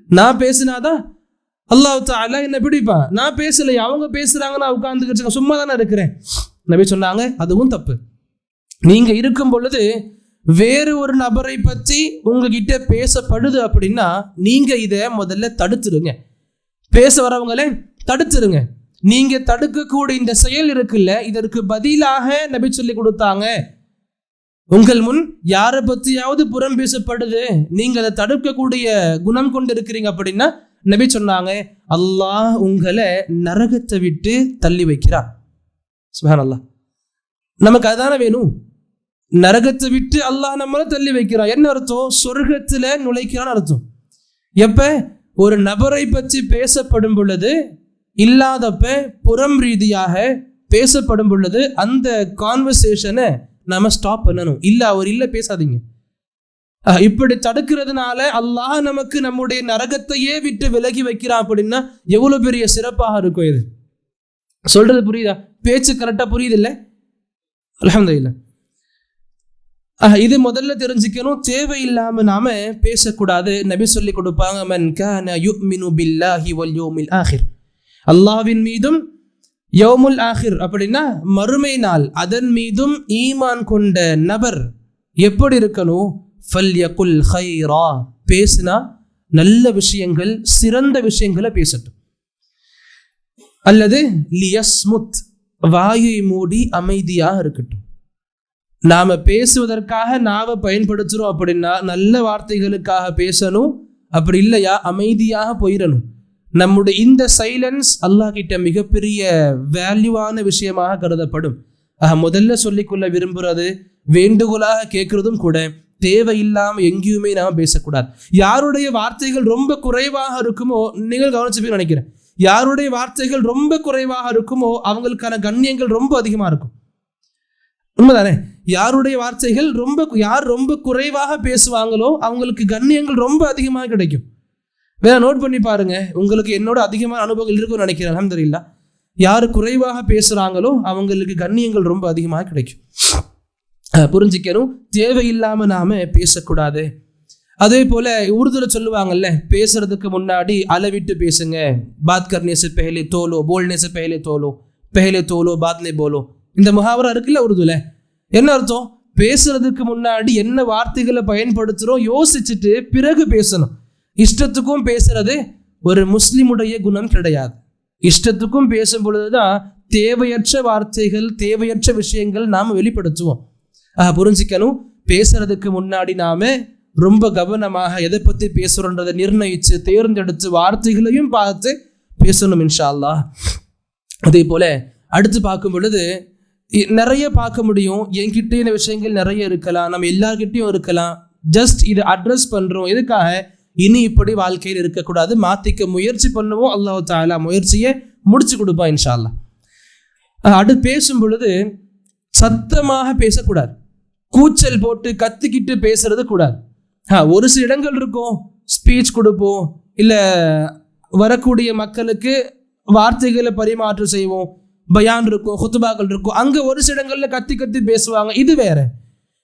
நான் பேசினாதான் அல்லாஹ் தஆலா என்ன பிடிப்பா? நான் பேசலையே, அவங்க பேசுறாங்கன்னா உட்காந்துக்கிட்டு சும்மா தானே இருக்கிறேன். நபி சொன்னாங்க, அதுவும் தப்பு. நீங்க இருக்கும் பொழுது வேறு ஒரு நபரை பற்றி உங்ககிட்ட பேசப்படுது அப்படின்னா நீங்க இதை முதல்ல தடுத்துருங்க. பேச வரவங்களே தடுத்துருங்க. நீங்க தடுக்கக்கூடிய இந்த செயல் இருக்குல்ல, இதற்கு பதிலாக நபி சொல்லி கொடுத்தாங்க, உங்கள் முன் யாரை பற்றியாவது புறம் பேசப்படுது, நீங்க அதை தடுக்கக்கூடிய குணம் கொண்டு இருக்கிறீங்க அப்படின்னா நபி சொன்னாங்க, அல்லாஹ் உங்களை நரகத்தை விட்டு தள்ளி வைக்கிறார். சுப்ஹானல்லாஹ். நமக்கு அதுதானே வேணும். நரகத்தை விட்டு அல்லாஹ் நம்மளை தள்ளி வைக்கிறான். என்ன அர்த்தம்? சொர்க்கத்துல நுழைக்கிறான்னு அர்த்தம். எப்ப ஒரு நபரை பற்றி பேசப்படும் பொழுது, இல்லாதப்ப புறம் ரீதியாக பேசப்படும் பொழுது அந்த கான்வர்சேஷனை நாம ஸ்டாப் பண்ணணும். அவர் இல்லை பேசாதீங்க. இப்படி தடுக்கிறதுனால அல்லாஹ் நமக்கு நம்முடைய நரகத்தையே விட்டு விலகி வைக்கிறான் அப்படின்னா எவ்வளவு பெரிய சிறப்பாக இருக்கும். இது சொல்றது புரியுதா? பேச்சு கரெக்டா புரியுது இல்லை? அல்ஹம்துலில்லாஹ். இது முதல்ல தெரிஞ்சுக்கணும். தேவையில்லாம நாம பேசக்கூடாது. நபி சொல்லி கொடுப்பாங்க, மன் கான யுமினு பில்லாஹி வல் யௌமில் ஆகிர், அல்லாஹ்வின் மீதும் யௌமுல் ஆகிர் அப்படின்னா மறுமை நாள், அதன் மீதும் ஈமான் கொண்ட நபர் எப்படி இருக்கணும்? ஃபல்யகுல் கைரா, பேசினா நல்ல விஷயங்கள், சிறந்த விஷயங்களை பேசட்டும். அல்லது லியஸ்முத், வாயை மூடி அமைதியாக இருக்கட்டும். நாம பேசுவதற்காக நாவை பயன்படுத்துறோம் அப்படின்னா நல்ல வார்த்தைகளுக்காக பேசணும். அப்படி இல்லையா அமைதியாக போயிடணும். நம்முடைய இந்த சைலன்ஸ் அல்லாஹ் கிட்ட மிகப்பெரிய வேல்யூவான விஷயமாக கருதப்படும். முதல்ல சொல்லிக்கொள்ள விரும்புறது, வேண்டுகோளாக கேட்கறதும் கூட, தேவையில்லாம எங்கேயுமே நாம பேசக்கூடாது. யாருடைய வார்த்தைகள் ரொம்ப குறைவாக இருக்குமோ, நீங்கள் கவனிச்சுப்பீங்க நினைக்கிறேன், யாருடைய வார்த்தைகள் ரொம்ப குறைவாக இருக்குமோ அவங்களுக்கான கண்ணியங்கள் ரொம்ப அதிகமா இருக்கும். உண்மைதானே? யாருடைய வார்த்தைகள் யார் ரொம்ப குறைவாக பேசுவாங்களோ அவங்களுக்கு கண்ணியங்கள் ரொம்ப அதிகமாக கிடைக்கும். வேற நோட் பண்ணி பாருங்க, உங்களுக்கு என்னோட அதிகமான அனுபவங்கள் இருக்கும்னு நினைக்கிறேன். அல்ஹம்துலில்லாஹ். யார் குறைவாக பேசுறாங்களோ அவங்களுக்கு கண்ணியங்கள் ரொம்ப அதிகமாக கிடைக்கும். புரிஞ்சிக்கணும், தேவையில்லாம நாம பேசக்கூடாது. அதே போல உருதுல சொல்லுவாங்கல்ல, பேசுறதுக்கு முன்னாடி அளவிட்டு பேசுங்க. பாத் கர்னே से पहले तोलो, बोलने से पहले तोलो, पहले तोलो बाद में बोलो. இந்த முஹாவரா இருக்குல்ல உருதுல, என்ன அர்த்தம்? பேசுறதுக்கு முன்னாடி என்ன வார்த்தைகளை பயன்படுத்துகிறோம் யோசிச்சுட்டு பிறகு பேசணும். இஷ்டத்துக்கும் பேசுறது ஒரு முஸ்லிமுடைய குணம் கிடையாது. இஷ்டத்துக்கும் பேசும் பொழுதுதான் தேவையற்ற வார்த்தைகள், தேவையற்ற விஷயங்கள் நாம் வெளிப்படுத்துவோம். புரிஞ்சிக்கணும், பேசுறதுக்கு முன்னாடி நாம ரொம்ப கவனமாக எதை பற்றி பேசுகிறோன்றதை நிர்ணயித்து தேர்ந்தெடுத்து வார்த்தைகளையும் பார்த்து பேசணும் இன்ஷா அல்லாஹ். அதே போல் அடுத்து பார்க்கும் பொழுது நிறைய பார்க்க முடியும். என்கிட்ட இந்த விஷயங்கள் நிறைய இருக்கலாம், நம்ம எல்லார்கிட்டையும் இருக்கலாம். ஜஸ்ட் இதை அட்ரஸ் பண்ணுறோம். எதுக்காக? இனி இப்படி வாழ்க்கையில் இருக்கக்கூடாது, மாற்றிக்க முயற்சி பண்ணுவோம். அல்லாஹ் தஆலா முயற்சியை முடிச்சு கொடுப்பான் இன்ஷா அல்லாஹ். அடுத்து பேசும் பொழுது சத்தமாக பேசக்கூடாது, கூச்சல் போட்டு கத்திக்கிட்டு பேசுறது கூடாது. ஒரு சில இடங்கள் இருக்கும், ஸ்பீச் கொடுப்போம், இல்லை வரக்கூடிய மக்களுக்கு வார்த்தைகளை பரிமாற்றம் செய்வோம், பயான் இருக்கும், ஹுத்பாக்கள் இருக்கும், அங்கே ஒரு சில இடங்களில் கத்தி கத்தி பேசுவாங்க, இது வேற.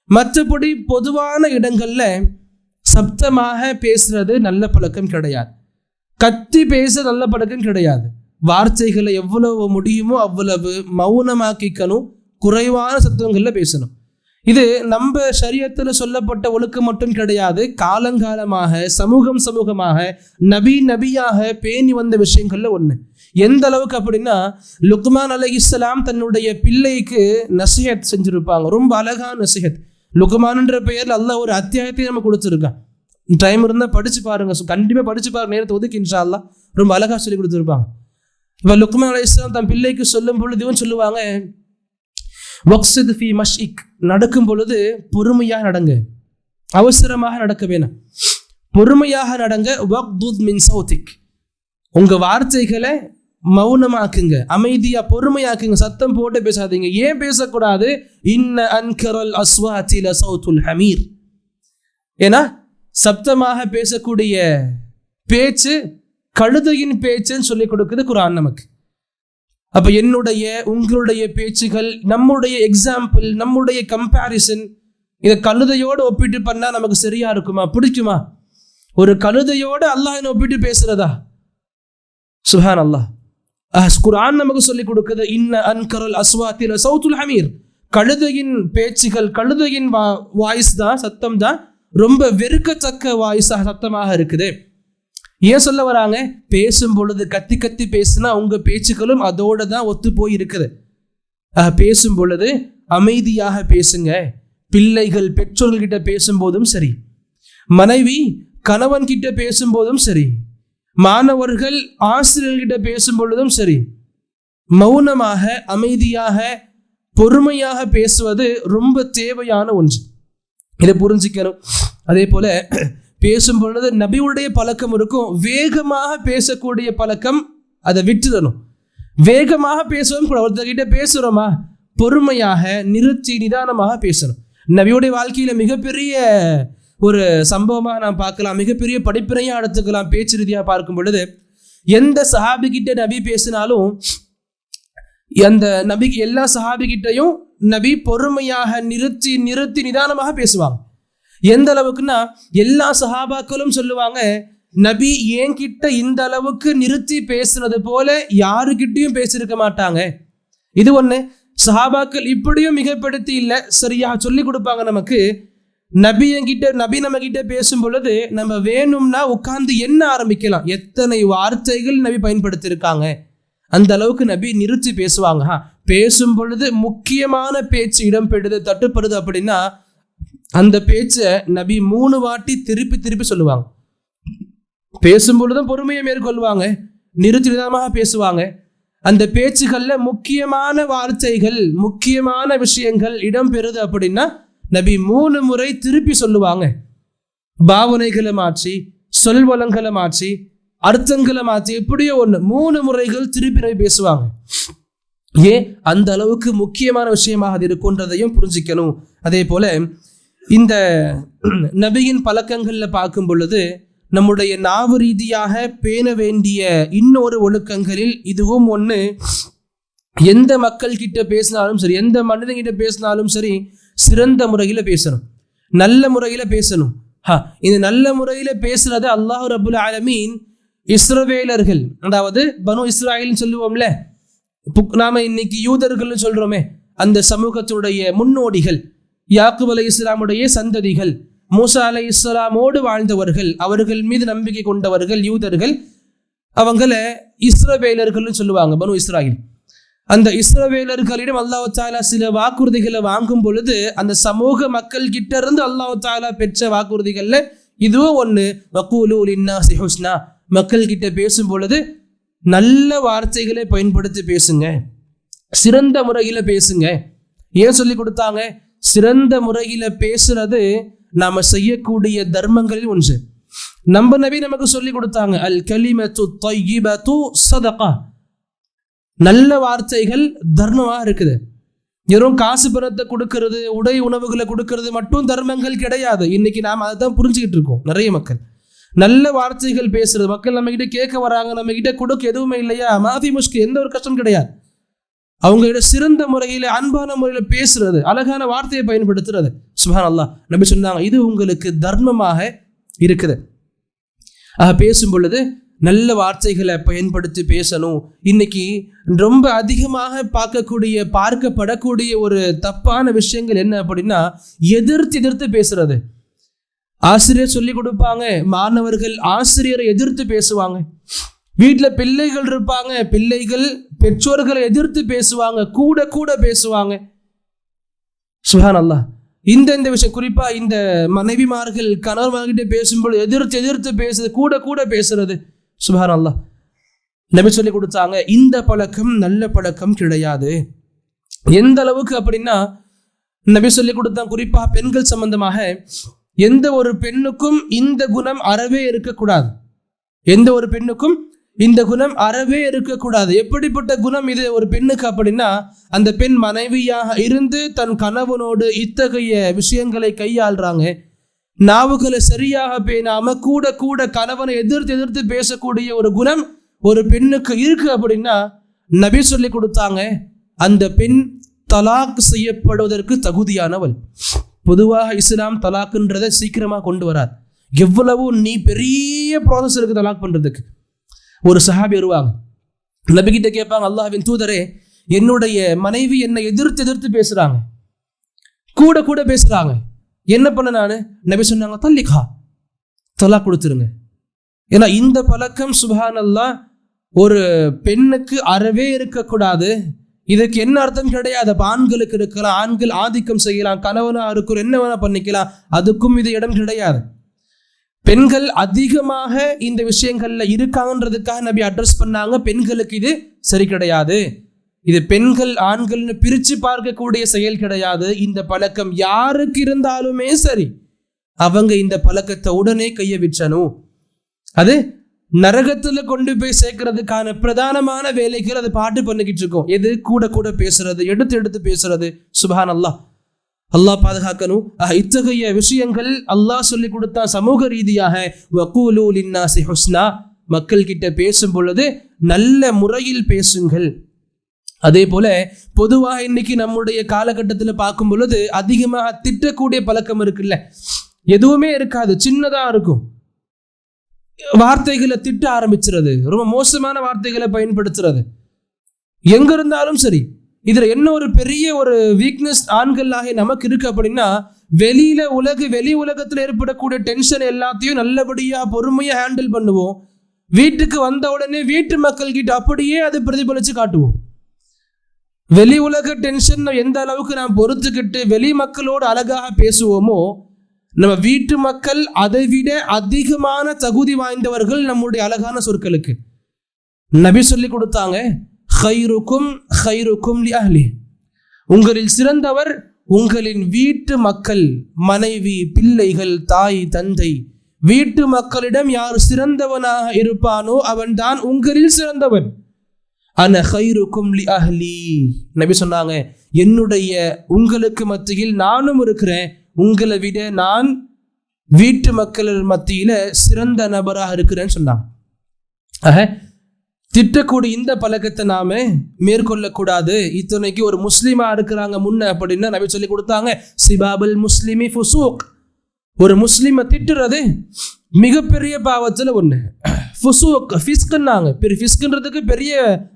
மற்றபடி பொதுவான இடங்களில் சப்தமாக பேசுறது நல்ல பழக்கம் கிடையாது. கத்தி பேச நல்ல பழக்கம் கிடையாது. வார்த்தைகளை எவ்வளவு முடியுமோ அவ்வளவு மௌனமாக்கிக்கணும், குறைவான சத்தங்களில் பேசணும். இது நம்ம ஷரியத்தில் சொல்லப்பட்ட ஒழுக்கம் மட்டும் கிடையாது. காலங்காலமாக சமூகமாக நபியாக பேணி வந்த விஷயங்கள்ல ஒன்று. எந்த அளவுக்கு அப்படின்னா, லுக்மான் அலைஹிஸ்ஸலாம் தன்னுடைய பிள்ளைக்கு நசிஹத் செஞ்சிருப்பாங்க. ரொம்ப அழகான நசிஹத். லுக்மான்ன்ற பெயரில் அல்லாஹ் ஒரு அத்தியாயத்தை நம்ம கொடுத்துருக்கான். டைம் இருந்தால் படிச்சு பாருங்க, கண்டிப்பாக படிச்சு பாருங்க, நேரத்தை ஒதுக்கி இன்ஷா அல்லாஹ். ரொம்ப அழகாக சொல்லி கொடுத்துருப்பாங்க. இப்போ லுக்மான் அலைஹிஸ்ஸலாம் தன் பிள்ளைக்கு சொல்லும் பொழுது சொல்லுவாங்க, வக்ஸித் ஃபி மஷ்இக், நடக்கும் பொழுது பொறுமையாக நடங்க, அவசரமாக நடக்க வேணாம், பொறுமையாக நடங்க. வக்துத் மின் சௌதிக், உங்க வார்த்தைகளை மௌனமாக்குங்க, அமைதியா பொறுமையாக்குங்க, சத்தம் போட்டு பேசாதீங்க. ஏன் பேசக்கூடாது? இன்ன அன்கரல் அஸ்வாதி லசௌதுல் ஹமீர், ஏன்னா சப்தமாக பேசக்கூடிய பேச்சு கழுதையின் பேச்சுன்னு சொல்லி கொடுக்குது குர்ஆன் நமக்கு. அப்ப என்னுடைய உங்களுடைய பேச்சுகள், நம்முடைய எக்ஸாம்பிள், நம்முடைய கம்பேரிசன், இதை கழுதையோடு ஒப்பிட்டு பண்ணா நமக்கு சரியா இருக்குமா? பிடிக்குமா? ஒரு கழுதையோடு அல்லாஹ் ஒப்பிட்டு பேசுறதா? சுப்ஹான் அல்லாஹ். குர்ஆன் நமக்கு சொல்லி கொடுக்குது, இன்ன அன்கரல் அஸ்வாதி லசௌதுல் ஹமீர், கழுதையின் பேச்சுகள், கழுதையின் வாய்ஸ் தான், சத்தம் தான் ரொம்ப வெறுக்கத்தக்க வாய்ஸாக சத்தமாக இருக்குது. ஏன் சொல்ல வராங்க? பேசும் பொழுது கத்தி கத்தி பேசுனா உங்க பேச்சுக்களும் அதோட தான் ஒத்து போய் இருக்குது. பேசும் பொழுது அமைதியாக பேசுங்க. பிள்ளைகள் பெற்றோர்கள்கிட்ட பேசும்போதும் சரி, மனைவி கணவன் கிட்ட பேசும்போதும் சரி, மாணவர்கள் ஆசிரியர்கிட்ட பேசும் பொழுதும் சரி, மௌனமாக அமைதியாக பொறுமையாக பேசுவது ரொம்ப தேவையான ஒன்று. இதை புரிஞ்சுக்கணும். அதே போல பேசும் பொழுது நபியுடைய பழக்கம் இருக்கும், வேகமாக பேசக்கூடிய பழக்கம், அதை விட்டுடணும். வேகமாக பேசவும் கூட, ஒருத்தர்கிட்ட பேசுகிறோமா பொறுமையாக நிறுத்தி நிதானமாக பேசணும். நபியுடைய வாழ்க்கையில் மிகப்பெரிய ஒரு சம்பவமாக நாம் பார்க்கலாம், மிகப்பெரிய படிப்பினையாக எடுத்துக்கலாம். பேச்சு ரீதியாக பார்க்கும் பொழுது எந்த சஹாபிகிட்ட நபி பேசினாலும் அந்த நபி எல்லா சஹாபிகிட்டையும் நபி பொறுமையாக நிறுத்தி நிறுத்தி நிதானமாக பேசுவாங்க. எந்த அளவுக்குன்னா, எல்லா சஹாபாக்களும் சொல்லுவாங்க, நபி என்கிட்ட இந்த அளவுக்கு நிறுத்தி பேசுறது போல யாருக்கிட்டையும் பேசியிருக்க மாட்டாங்க. இது ஒன்று. சஹாபாக்கள் இப்படியும் மிகப்படுத்தி இல்லை, சரியா சொல்லி கொடுப்பாங்க நமக்கு. நபி நம்ம கிட்ட பேசும் பொழுது நம்ம வேணும்னா உட்கார்ந்து என்ன ஆரம்பிக்கலாம், எத்தனை வார்த்தைகள் நபி பயன்படுத்தியிருக்காங்க. அந்த அளவுக்கு நபி நிறுத்தி பேசுவாங்க. பேசும் பொழுது முக்கியமான பேச்சு இடம்பெறுது, தட்டுப்படுது அப்படின்னா அந்த பேச்சை நபி 3 வாட்டி திருப்பி திருப்பி சொல்லுவாங்க. பேசும் பொழுதும் பொறுமையை மேற்கொள்வாங்க, நிறுத்தி நிதானமாக பேசுவாங்க. அந்த பேச்சுகளில் முக்கியமான வார்த்தைகள், முக்கியமான விஷயங்கள் இடம்பெறுது அப்படின்னா நபி 3 முறை திருப்பி சொல்லுவாங்க. பாவனைகளை மாற்றி, சொல்வளங்களை மாற்றி, அர்த்தங்களை மாற்றி, எப்படியோ ஒன்று 3 முறைகள் திருப்பி நபி பேசுவாங்க. ஏன்? அந்த அளவுக்கு முக்கியமான விஷயமாக அது இருக்குன்றதையும் புரிஞ்சிக்கணும். அதே போல இந்த நபியின் பழக்கங்களில் பார்க்கும் பொழுது நம்முடைய நாவு ரீதியாக பேண வேண்டிய இன்னொரு ஒழுக்கங்களில் இதுவும் ஒன்று. எந்த மக்கள் கிட்ட பேசினாலும் சரி, எந்த மனிதன்கிட்ட பேசினாலும் சரி, சிறந்த முறையில் பேசணும், நல்ல முறையில் பேசணும். இந்த நல்ல முறையில் பேசுறது அல்லாஹ் ரப்புல் ஆலமீன் இஸ்ரவேலர்கள், அதாவது பனு இஸ்ராயல்னு சொல்லுவோம்ல, நாம இன்னைக்கு யூதர்கள்னு சொல்றோமே, அந்த சமூகத்துடைய முன்னோடிகள், யாக்கூப் அலைஹிஸ்ஸலாமுடைய சந்ததிகள், மூசா அலைஹிஸ்ஸலாமோடு வாழ்ந்தவர்கள், அவர்கள் மீது நம்பிக்கை கொண்டவர்கள் யூதர்கள், அவங்கள இஸ்ரவேலர்கள்னு சொல்லுவாங்க, பனு இஸ்ராயில். அந்த இஸ்ரவேலர்களிடம் அல்லாஹ் தஆலா சில வாக்குறுதிகளை வாங்கும் பொழுது அந்த சமூக மக்கள் கிட்ட இருந்து அல்லாஹ் தஆலா பெற்ற வாக்குறுதிகள்ல இதுவும் ஒன்று. வக்கூலு லின்னாஸி ஹுஸ்னா, மக்கள் கிட்ட பேசும் பொழுது நல்ல வார்த்தைகளை பயன்படுத்தி பேசுங்க, சிறந்த முறையில் பேசுங்க. ஏன் சொல்லி கொடுத்தாங்க? சிறந்த முறையில் பேசுறது நாம செய்யக்கூடிய தர்மங்களில் ஒன்று. நம்ம நபி நமக்கு சொல்லி கொடுத்தாங்க, அல் கலிமத்து தையிபத்து ஸதகா, நல்ல வார்த்தைகள் தர்மமா இருக்குது. வெறும் காசு பணத்தை கொடுக்கறது, உடை உணவுகளை கொடுக்கறது மட்டும் தர்மங்கள் கிடையாது. இன்னைக்கு நாம் அதை தான் புரிஞ்சுக்கிட்டு இருக்கோம். நிறைய மக்கள் நல்ல வார்த்தைகள் பேசுறது, மக்கள் நம்ம கிட்ட கேட்க வராங்க, நம்ம கிட்ட கொடுக்க எதுவுமே இல்லையா, மாஃபி முஷ்கில், எந்த ஒரு கஷ்டம் கிடையாது. அவங்களோட சிறந்த முறையில் அன்பான முறையில் பேசுறது, அழகான வார்த்தையை பயன்படுத்துறது. சுப்ஹானல்லாஹ், நபி சொன்னாங்க இது உங்களுக்கு தர்மமாக இருக்குது. பேசும் பொழுது நல்ல வார்த்தைகளை பயன்படுத்தி பேசணும். இன்னைக்கு ரொம்ப அதிகமாக பார்க்கப்படக்கூடிய ஒரு தப்பான விஷயங்கள் என்ன அப்படின்னா, எதிர்த்து பேசுறது. ஆசிரியர் சொல்லி கொடுப்பாங்க, மாணவர்கள் ஆசிரியரை எதிர்த்து பேசுவாங்க. வீட்டில் பிள்ளைகள் இருப்பாங்க, பிள்ளைகள் பெற்றோர்களை எதிர்த்து பேசுவாங்க, கூட பேசுவாங்க. சுப்ஹானல்லாஹ், இந்த விஷயம் குறிப்பா இந்த மனைவிமார்கள் கணவன்கிட்ட பேசும்போது எதிர்த்து பேசுறது, கூட பேசுறது. சுப்ஹானல்லாஹ், நபி சொல்லி கொடுத்தாங்க இந்த பழக்கம் நல்ல பழக்கம் கிடையாது. எந்த அளவுக்கு அப்படின்னா, நபி சொல்லி கொடுத்தாங்க குறிப்பா பெண்கள் சம்பந்தமாக, எந்த ஒரு பெண்ணுக்கும் இந்த குணம் அறவே இருக்கக்கூடாது. எந்த ஒரு பெண்ணுக்கும் இந்த குணம் அறவே இருக்கக்கூடாது. எப்படிப்பட்ட குணம் இது ஒரு பெண்ணுக்கு அப்படின்னா, அந்த பெண் மனைவியாக இருந்து தன் கணவனோடு இத்தகைய விஷயங்களை கையாளுறாங்க, நாவுகளை சரியாக பேணாம கூட கணவனை எதிர்த்து பேசக்கூடிய ஒரு குணம் ஒரு பெண்ணுக்கு இருக்கு அப்படின்னா, நபி சொல்லி கொடுத்தாங்க அந்த பெண் தலாக் செய்யப்படுவதற்கு தகுதியானவள். பொதுவாக இஸ்லாம் தலாக்குன்றதை சீக்கிரமா கொண்டு வராது. எவ்வளவு நீ பெரிய ப்ராசஸ் இருக்கு தலாக் பண்றதுக்கு. ஒரு சஹாபி வருவாங்க, நபிகிட்ட கேட்பாங்க, அல்லாஹ்வின் தூதரே, என்னுடைய மனைவி என்னை எதிர்த்து பேசுறாங்க, கூட பேசுறாங்க, என்ன பண்ண நானு? நபி சொன்னாங்க, தல்லிகா, தலாக் கொடுத்துருங்க. ஏன்னா இந்த பழக்கம் சுப்ஹானல்லாஹ் ஒரு பெண்ணுக்கு அறவே இருக்கக்கூடாது. இதுக்கு என்ன அர்த்தம் கிடையாது. ஆண்களுக்கு இருக்கலாம், ஆண்கள் ஆதிக்கம் செய்யலாம், கணவனா இருக்கிற என்ன வேணா பண்ணிக்கலாம், அதுக்கும் இது இடம் கிடையாது. பெண்கள் அதிகமாக இந்த விஷயங்கள்ல இருக்காங்கன்றதுக்காக நபி அட்ரஸ் பண்ணாங்க, பெண்களுக்கு இது சரி கிடையாது, இது பெண்கள் ஆண்கள்னு பிரிச்சு பார்க்கக்கூடிய செயல் கிடையாது. இந்த பழக்கம் யாருக்கு இருந்தாலுமே சரி, அவங்க இந்த பழக்கத்தை உடனே கையை விற்றணும். அது நரகத்துல கொண்டு போய் சேர்க்கறதுக்கான பிரதானமான வேலைகள் அதை பாட்டு பண்ணிக்கிட்டு இருக்கோம். எது? கூட பேசுறது, எடுத்து பேசுறது. சுப்ஹானல்லாஹ், அல்லாஹ் பாதுகாக்கணும். இத்தகைய விஷயங்கள் அல்லாஹ் சொல்லி கொடுத்தா சமூக ரீதியாக வகூலு லின்னாஸி ஹுஸ்னா, மக்கள் கிட்ட பேசும் பொழுது நல்ல முறையில் பேசுங்கள். அதே போல பொதுவாக இன்னைக்கு நம்முடைய காலகட்டத்தில் பார்க்கும் பொழுது அதிகமாக திட்டக்கூடிய பழக்கம் இருக்குல்ல, எதுவுமே இருக்காது, சின்னதா இருக்கும். வார்த்தைகளை திட்ட ஆரம்பிச்சுறது, ரொம்ப மோசமான வார்த்தைகளை பயன்படுத்துறது, எங்க இருந்தாலும் சரி. இதுல என்ன ஒரு பெரிய ஒரு வீக்னஸ் ஆண்களாக நமக்கு இருக்கு அப்படின்னா, வெளி உலகத்துல ஏற்படக்கூடிய டென்ஷன் எல்லாத்தையும் நல்லபடியா பொறுமையா ஹேண்டில் பண்ணுவோம். வீட்டுக்கு வந்த உடனே வீட்டு மக்கள் கிட்ட அப்படியே அது பிரதிபலிச்சு காட்டுவோம். வெளி உலக டென்ஷன் எந்த அளவுக்கு நாம் பொறுத்துக்கிட்டு வெளி மக்களோடு அழகாக பேசுவோமோ, நம்ம வீட்டு மக்கள் அதை விட அதிகமான தகுதி வாய்ந்தவர்கள் நம்முடைய அழகான சொற்களுக்கு. நபி சொல்லி கொடுத்தாங்க, ஹைருக்கும் லி அஹ்லி, உங்களில் சிறந்தவர் உங்களின் வீட்டு மக்கள், மனைவி, பிள்ளைகள், தாய், தந்தை, வீட்டு மக்களிடம் யார் சிறந்தவனாக இருப்பானோ அவன்தான் உங்களில் சிறந்தவன். அன ஹைருக்கும் லி அஹ்லி, நபி சொன்னாங்க, என்னுடைய உங்களுக்கு மத்தியில் நானும் இருக்கிறேன், உங்களை விட நான் வீட்டு மக்கள் மத்தியில சிறந்த நபராக இருக்கிறேன்னு சொன்னாங்க. திட்டக்கூடிய இந்த பழக்கத்தை நாம மேற்கொள்ளக்கூடாது. இத்தனைக்கு ஒரு முஸ்லிமா இருக்கிறாங்க முன்ன அப்படின்னா நபி சொல்லி கொடுத்தாங்க, சிபாபுல் முஸ்லிமி ஃபுசூக், ஒரு முஸ்லிமை திட்டுறது மிகப்பெரிய பாவத்துல ஒண்ணு. ஃபுசூக், ஃபிஸ்க்னாங்க. ஃபிஸ்க்ன்றதுக்கு பெரிய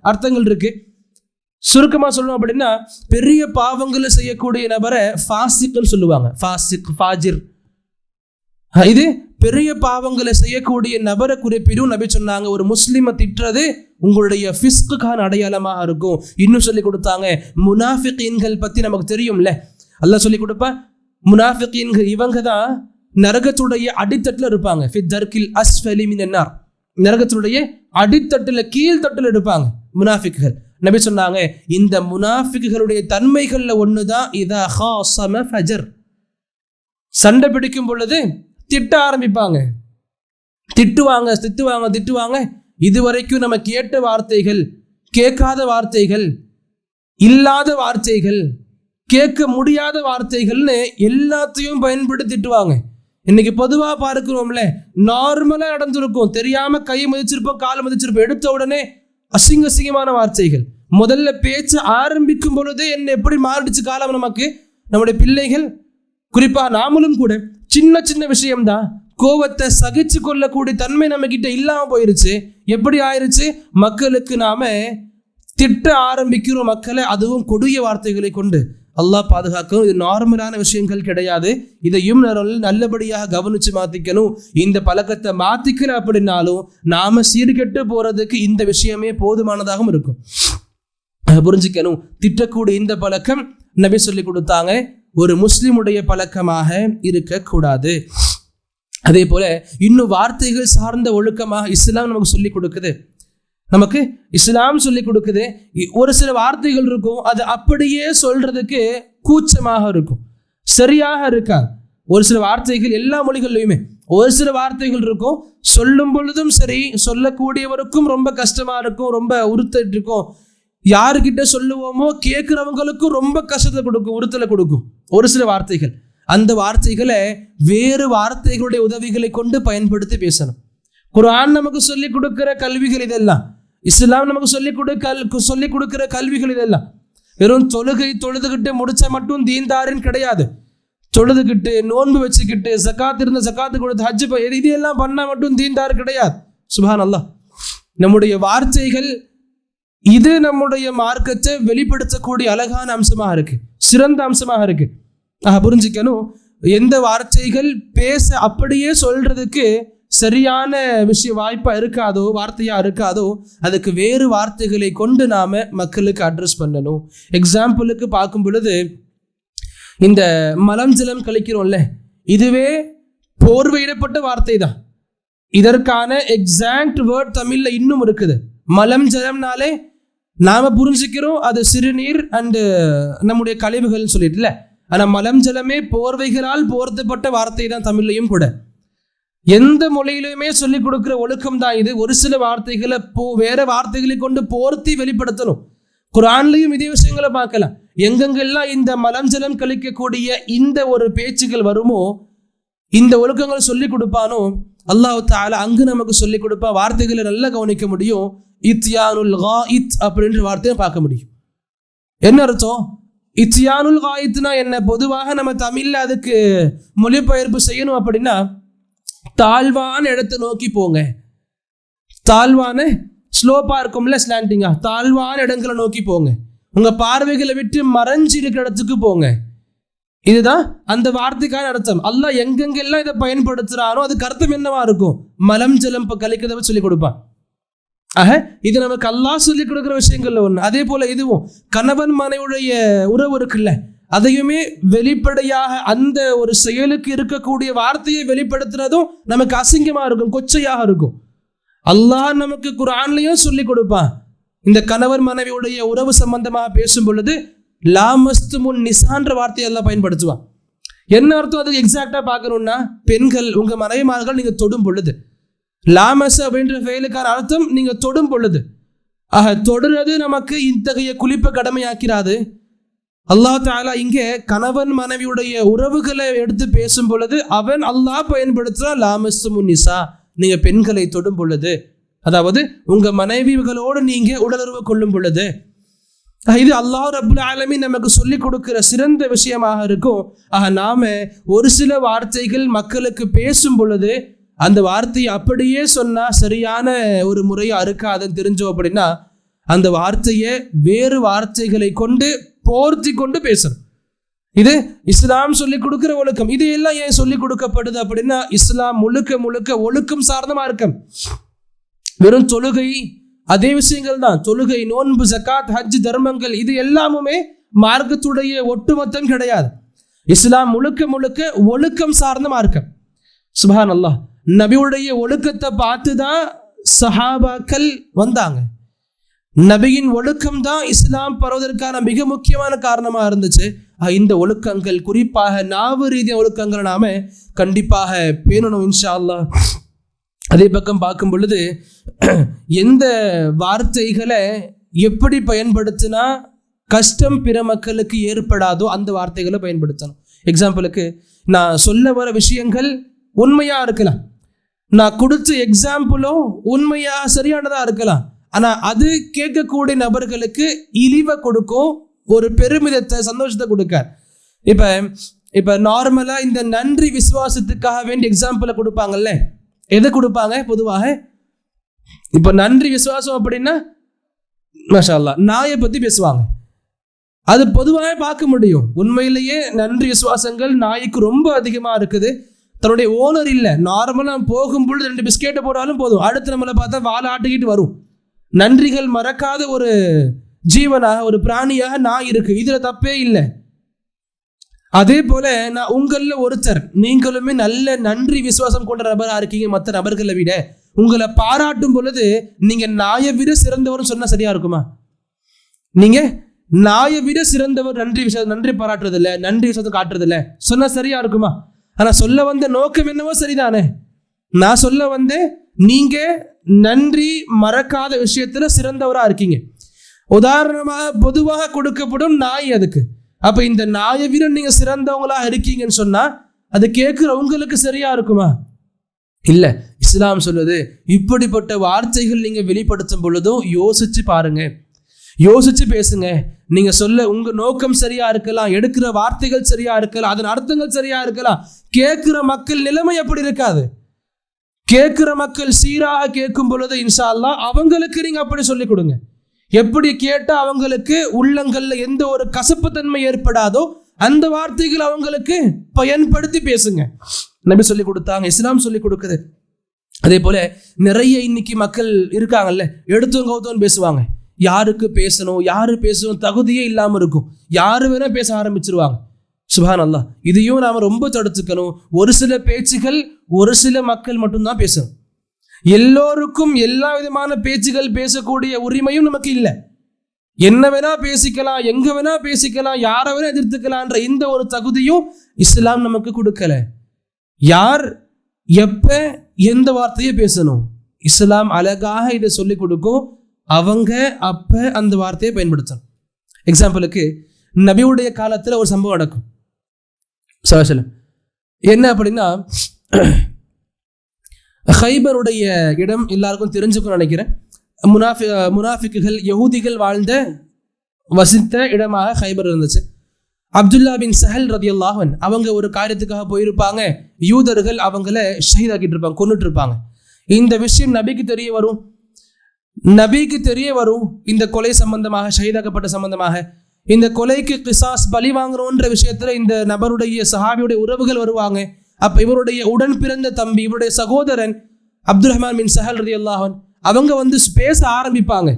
அர்த்தங்கள் இருக்கு. சுருக்கமா சொல்லணும் அப்படின்னா, பெரிய பாவங்களை செய்யக்கூடிய நபரை ஃபாசிக்னு சொல்லுவாங்க. ஃபாசிக், ஃபாஜிர். இது பெரிய பாவங்களை செய்யக்கூடிய நபரை குறிப்பிடும். நபி சொன்னாங்க, ஒரு முஸ்லிமை திட்டுறது உங்களுடைய ஃபிஸ்குக்கான அடையாளமாக இருக்கும். இன்னும் சொல்லி கொடுத்தாங்க, முனாஃபிகீன்கள் பத்தி நமக்கு தெரியும்ல, அல்லாஹ் சொல்லி கொடுப்பா, முனாஃபிகீன்கள் இவங்க தான் நரகத்துடைய அடித்தட்டில் இருப்பாங்க. ஃபித் தர்கில் அஸ்ஃபலி மினன் நார், நரகத்துடைய அடித்தட்டில் கீழ்த்தட்டில் இருப்பாங்க முனாஃபிக்குகள். நபி சொன்னாங்க, இந்த முனாஃபிக்குகளுடைய தன்மைகள்ல ஒண்ணுதான் இதா ஹாஸம ஃபஜர், சண்டை பிடிக்கும் பொழுது திட்ட ஆரம்பிப்பாங்க, திட்டுவாங்க. இதுவரைக்கும் நம்ம கேட்ட வார்த்தைகள், கேட்காத வார்த்தைகள், இல்லாத வார்த்தைகள், கேட்க முடியாத வார்த்தைகள்னு எல்லாத்தையும் பயன்படுத்தி திட்டுவாங்க. இன்னைக்கு பொதுவாக பார்க்கிறோம்ல, நார்மலாக நடந்திருக்கும், தெரியாம கை மதிச்சிருப்போம், காலை மதிச்சிருப்போம், எடுத்த உடனே அசிங்கமான வார்த்தைகள். முதல்ல பேச்சு ஆரம்பிக்கும் பொழுதே என்ன எப்படி மாறிடுச்சு காலம் நமக்கு. நம்முடைய பிள்ளைகள், குறிப்பா நாமளும் கூட, சின்ன விஷயம்தான் கோவத்தை சகிச்சு கொள்ளக்கூடிய தன்மை நம்ம கிட்ட இல்லாம போயிருச்சு. எப்படி ஆயிருச்சு? மக்களுக்கு நாம திட்ட ஆரம்பிக்கிறோம் மக்களை, அதுவும் கொடிய வார்த்தைகளை கொண்டு. அல்லாஹ் பாதுகாக்கணும். இது நார்மலான விஷயங்கள் கிடையாது. இதையும் நல்லபடியாக கவனிச்சு மாத்திக்கணும். இந்த பழக்கத்தை மாத்திக்கல அப்படின்னாலும் நாம சீர்கெட்டு போறதுக்கு இந்த விஷயமே போதுமானதாகவும் இருக்கும். புரிஞ்சுக்கணும். திட்டக்கூடிய இந்த பழக்கம் நபி சொல்லி கொடுத்தாங்க, ஒரு முஸ்லிமுடைய பழக்கமாக இருக்கக்கூடாது. அதே போல இன்னும் வார்த்தைகள் சார்ந்த ஒழுக்கமாக இஸ்லாம் நமக்கு சொல்லி கொடுக்குது. நமக்கு இஸ்லாம் சொல்லி கொடுக்குது. ஒரு சில வார்த்தைகள் இருக்கும், அது அப்படியே சொல்றதுக்கு கூச்சமாக இருக்கும், சரியாக இருக்காது. ஒரு சில வார்த்தைகள் எல்லா மொழிகள்லையுமே ஒரு சில வார்த்தைகள் இருக்கும், சொல்லும் பொழுதும் சரி, சொல்லக்கூடியவருக்கும் ரொம்ப கஷ்டமா இருக்கும், ரொம்ப உறுத்திட்டு இருக்கும். யாருக்கிட்ட சொல்லுவோமோ கேட்கிறவங்களுக்கும் ரொம்ப கஷ்டத்தை கொடுக்கும், உறுத்தலை கொடுக்கும் ஒரு சில வார்த்தைகள். அந்த வார்த்தைகளை வேறு வார்த்தைகளுடைய உதவிகளை கொண்டு பயன்படுத்தி பேசணும். குர்ஆன் நமக்கு சொல்லிக் கொடுக்கிற கல்விகள் இதெல்லாம், இஸ்லாம் நமக்கு சொல்லிக் கொடுக்கிற கல்விகள் இதெல்லாம். வெறும் தொழுதுகிட்டு முடிச்சா மட்டும் தீன்தாரின் கிடையாது. தொழுதுகிட்டு, நோன்பு வச்சுக்கிட்டு, ஜகாத் இருந்த ஜகாத்து கொடுத்து, ஹஜ் இதெல்லாம் பண்ணா மட்டும் தீன்தார் கிடையாது. சுப்ஹான் அல்லாஹ். நம்முடைய வார்த்தைகள் இது நம்முடைய மார்க்கத்தை வெளிப்படுத்தக்கூடிய அழகான அம்சமாக இருக்கு, சிறந்த அம்சமாக இருக்கு. புரிஞ்சுக்கணும். எந்த வார்த்தைகள் பேச அப்படியே சொல்றதுக்கு சரியான வாய்ப்பா இருக்காதோ, வார்த்தையா இருக்காதோ, அதுக்கு வேறு வார்த்தைகளை கொண்டு நாம மக்களுக்கு அட்ரஸ் பண்ணணும். எக்ஸாம்பிளுக்கு பார்க்கும் பொழுது, இந்த மலம் ஜலம் கழிக்கிறோம்ல, இதுவே போர்வையிடப்பட்ட வார்த்தை தான். இதற்கான எக்ஸாக்ட் வேர்ட் தமிழ்ல இன்னும் இருக்குது. மலம் ஜலம்னாலே நாம புரிஞ்சுக்கிறோம் அது சிறுநீர் அண்டு நம்முடைய கழிவுகள் சொல்லிட்டுல. ஆனா மலம் ஜலமே போர்வைகளால் போர்த்தப்பட்ட வார்த்தை தான் தமிழ்லையும் கூட. எந்த மொழியிலுமே சொல்லிக் கொடுக்கிற ஒழுக்கம் தான் இது. ஒரு சில வார்த்தைகளை வேற வார்த்தைகளை கொண்டு போர்த்தி வெளிப்படுத்தணும். குர்ஆன்லயும் இதே விஷயங்களை பார்க்கலாம். எங்கெங்கெல்லாம் இந்த மலம் ஜலம் கழிக்கக்கூடிய இந்த ஒரு பேச்சுகள் வருமோ, இந்த ஒழுக்கங்களை சொல்லிக் கொடுப்பானோ அல்லாஹ் தஆலா அங்கு நமக்கு சொல்லிக் கொடுப்பா. வார்த்தைகளை நல்லா கவனிக்க முடியும். இத்யானுல் காயித் அப்படின்ற வார்த்தையை பார்க்க முடியும். என்ன அர்த்தம்? இத்யானுல் காயித்னா என்ன? பொதுவாக நம்ம தமிழ்ல அதுக்கு மொழிபெயர்ப்பு செய்யணும் அப்படின்னா, தாழ்வான இடத்தை நோக்கி போங்க. தாழ்வான ஸ்லோப்பா இருக்கும்ல, ஸ்லாண்டிங்கா, தாழ்வான இடங்களை நோக்கி போங்க. உங்க பார்வைகளை விட்டு மறைஞ்சு இருக்கிற இடத்துக்கு போங்க. இதுதான் அந்த வார்த்தைக்கான அர்த்தம். அல்லாஹ் எங்கெங்கெல்லாம் இதை பயன்படுத்துறானோ அதுக்கு அர்த்தம் என்னவா இருக்கும்? மலம் ஜலம் கழிக்கிறத சொல்லி கொடுப்பான். இது நமக்கு அல்லாஹ் சொல்லி கொடுக்குற விஷயங்கள்ல ஒண்ணு. அதே போல இதுவும் கணவன் மனைவியுடைய உறவு இருக்குல்ல, அதையுமே வெளிப்படையாக அந்த ஒரு செயலுக்கு இருக்கக்கூடிய வார்த்தையை வெளிப்படுத்துறதும் நமக்கு அசிங்கமா இருக்கும், கொச்சையாக இருக்கும். அல்லாஹ் நமக்கு குர்ஆன்லயும் சொல்லி கொடுப்பான். இந்த கணவன் மனைவியுடைய உறவு சம்பந்தமாக பேசும் பொழுது லாமஸ்துமுன் நிசான்ற வார்த்தையை எல்லாம் பயன்படுத்துவான். என்ன அர்த்தம்? அதுக்கு எக்ஸாக்டா பார்க்கணும்னா, பெண்கள் உங்க மனைவிமார்கள் நீங்க தொடும் பொழுது, லாமஸ் அப்படின்ற செயலுக்கான அர்த்தம் நீங்க தொடும் பொழுது. தொடுறது நமக்கு இத்தகைய குளிப்பை கடமையாக்கிறாது. அல்லாஹ் தஆலா இங்கே கணவன் மனைவியுடைய உறவுகளை எடுத்து பேசும் பொழுது அவன் அல்லாஹ் பயன்படுத்துறா லாமஸ்துமுன் நிசா, நீங்க பெண்களை தொடும் பொழுது, அதாவது உங்க மனைவிகளோடு நீங்க உடலுறவு கொள்ளும் பொழுது. இது அல்லாஹ் ரப்புல் ஆலமீன் நமக்கு சொல்லிக் கொடுக்கிற சிறந்த விஷயமாக இருக்கும். நாம ஒரு சில வார்த்தைகள் மக்களுக்கு பேசும் பொழுது அந்த வார்த்தையை அப்படியே சொன்னா சரியான ஒரு முறையா இருக்காதுன்னு தெரிஞ்சோம் அப்படின்னா, அந்த வார்த்தையை வேறு வார்த்தைகளை கொண்டு போர்த்தி கொண்டு பேசணும். இது இஸ்லாம் சொல்லிக் கொடுக்கிற ஒழுக்கம். இது எல்லாம் ஏன் சொல்லிக் கொடுக்கப்படுது அப்படின்னா, இஸ்லாம் முழுக்க முழுக்க ஒழுக்கம் சார்ந்த மார்க்கம். வெறும் தொழுகை அதே விஷயங்கள் தான். தொழுகை, நோன்பு, ஜகாத், ஹஜ், தர்மங்கள் இது எல்லாமுமே மார்க்கத்துடைய ஒட்டுமொத்தம் கிடையாது. இஸ்லாம் முழுக்க முழுக்க ஒழுக்கம் சார்ந்த மார்க்கம். சுப்ஹான் அல்லாஹ். நபியுடைய ஒழுக்கத்தை பார்த்து தான் சஹாபாக்கள் வந்தாங்க. நபியின் ஒழுக்கம் தான் இஸ்லாம் பரவுவதற்கான மிக முக்கியமான காரணமாக இருந்துச்சு. இந்த ஒழுக்கங்கள், குறிப்பாக நாவு ரீதிய ஒழுக்கங்களை நாம கண்டிப்பாக பேணணும் இன்ஷா அல்லாஹ். அதே பக்கம் பார்க்கும் பொழுது எந்த வார்த்தைகளை எப்படி பயன்படுத்தினா கஷ்டம் பிற மக்களுக்கு ஏற்படாதோ அந்த வார்த்தைகளை பயன்படுத்தணும். எக்ஸாம்பிளுக்கு, நான் சொல்ல வர விஷயங்கள் உண்மையாக இருக்கலாம், நான் கொடுத்த எக்ஸாம்பிளும் உண்மையாக சரியானதாக இருக்கலாம், ஆனால் அது கேட்கக்கூடிய நபர்களுக்கு இழிவை கொடுக்கும், ஒரு பெருமிதத்தை, சந்தோஷத்தை கொடுக்கார். இப்போ நார்மலாக இந்த நன்றி விசுவாசத்துக்காக வேண்டிய எக்ஸாம்பிளை கொடுப்பாங்கல்ல, எதை கொடுப்பாங்க பொதுவாக? இப்போ நன்றி விசுவாசம் அப்படின்னா மாஷா அல்லாஹ் நாயை பற்றி பேசுவாங்க. அது பொதுவாக பார்க்க முடியும். உண்மையிலேயே நன்றி விசுவாசங்கள் நாய்க்கு ரொம்ப அதிகமாக இருக்குது. தன்னுடைய ஓனர் இல்லை, நார்மலாக போகும்பொழுது 2 பிஸ்கெட்டை போடாலும் போதும், அடுத்து நம்மளை பார்த்தா வாழை ஆட்டிக்கிட்டு வரும். நன்றிகள் மறக்காத ஒரு ஜீவனாக, ஒரு பிராணியாக நாய் இருக்கு. இதுல தப்பே இல்லை. அதே போல நான் உங்களில் ஒருத்தர், நீங்களுமே நல்ல நன்றி விசுவாசம் கொண்ட நபராக இருக்கீங்க. மற்ற நபர்களை விட உங்களை பாராட்டும் பொழுது நீங்க நாயை விட சிறந்தவர் சொன்னா சரியா இருக்குமா? நீங்க நாயை விட சிறந்தவர் நன்றி பாராட்டுறதில்ல, நன்றி விசுவாசம் காட்டுறதில்ல சொன்னா சரியா இருக்குமா? ஆனா சொல்ல வந்த நோக்கம் என்னவோ சரிதானே. நான் சொல்ல வந்தேன், நீங்க நன்றி மறக்காத விஷயத்துல சிறந்தவரா இருக்கீங்க. உதாரணமாக பொதுவாக கொடுக்கப்படும் நாய் அதுக்கு. அப்ப இந்த நாயை விட நீங்க சிறந்தவங்களா இருக்கீங்கன்னு சொன்னா அது கேட்கிற உங்களுக்கு சரியா இருக்குமா? இல்ல. இஸ்லாம் சொல்லுது, இப்படிப்பட்ட வார்த்தைகள் நீங்க வெளிப்படுத்தும் பொழுதும் யோசிச்சு பாருங்க, யோசிச்சு பேசுங்க. நீங்க சொல்ல உங்க நோக்கம் சரியா இருக்கலாம், எடுக்கிற வார்த்தைகள் சரியா இருக்கலாம், அதன் அர்த்தங்கள் சரியா இருக்கலாம். கேட்கிற மக்கள் நிலைமை எப்படி இருக்காது? கேட்கிற மக்கள் சீராக கேட்கும் பொழுது இன்ஷா அல்லாஹ் அவங்களுக்கு நீங்க அப்படி சொல்லிக் கொடுங்க. எப்படி கேட்டா அவங்களுக்கு உள்ளங்கள்ல எந்த ஒரு கசப்புத்தன்மை ஏற்படாதோ அந்த வார்த்தைகள் அவங்களுக்கு பயன்படுத்தி பேசுங்க. நபி சொல்லி கொடுத்தாங்க, இஸ்லாம் சொல்லி கொடுக்குது. அதே போல நிறைய இன்னைக்கு மக்கள் இருக்காங்கல்ல, எடுத்தோம் கவுத்தோன்னு பேசுவாங்க. யாருக்கு பேசணும், யாரு பேசணும் தகுதியே இல்லாம இருக்கும். யாரு வேணா பேச ஆரம்பிச்சிருவாங்க. சுப்ஹான் அல்லாஹ். இதையும் நாம ரொம்ப தடுத்துக்கணும். ஒரு சில பேச்சுகள் ஒரு சில மக்கள் மட்டும்தான் பேசணும். எல்லோருக்கும் எல்லா விதமான பேச்சுகள் பேசக்கூடிய உரிமையும் நமக்கு இல்லை. என்ன வேணா பேசிக்கலாம், எங்க வேணா பேசிக்கலாம், யாரை வேணா எதிர்த்துக்கலான்ற இந்த ஒரு தகுதியும் இஸ்லாம் நமக்கு கொடுக்கல. யார் எப்ப எந்த வார்த்தையை பேசணும் இஸ்லாம் அழகாக இதை சொல்லி கொடுக்கும். அவங்க அப்ப அந்த வார்த்தையை பயன்படுத்தணும். எக்ஸாம்பிளுக்கு, நபியுடைய காலத்துல ஒரு சம்பவம் நடக்கும். என்ன அப்படின்னா, ஹைபருடைய இடம் எல்லாருக்கும் தெரிஞ்சுக்கும் நினைக்கிறேன். முனாஃபிக்குகள், யஹூதிகள் வாழ்ந்த வசித்த இடமாக ஹைபர் இருந்துச்சு. அப்துல்லா பின் சஹல் ரதியல்லாஹு அன்ஹு அவங்க ஒரு காரியத்துக்காக போயிருப்பாங்க. யூதர்கள் அவங்கள ஷஹீதாக்கிட்டு இருப்பாங்க, கொன்னுட்டு இருப்பாங்க. இந்த விஷயம் நபிக்கு தெரிய வரும். இந்த கொலை சம்பந்தமாக, ஷஹீதாக்கப்பட்ட சம்பந்தமாக, இந்த கொலைக்கு கிசாஸ் பலி வாங்குறோன்ற விஷயத்துல இந்த நபருடைய சஹாபியுடைய உறவுகள் வருவாங்க. அப்ப இவருடைய உடன் பிறந்த தம்பி, இவருடைய சகோதரன் அப்துல் ரஹ்மான் பின் சஹல் ரலியல்லாஹு அன்ஹு அவங்க வந்து பேச ஆரம்பிப்பாங்க.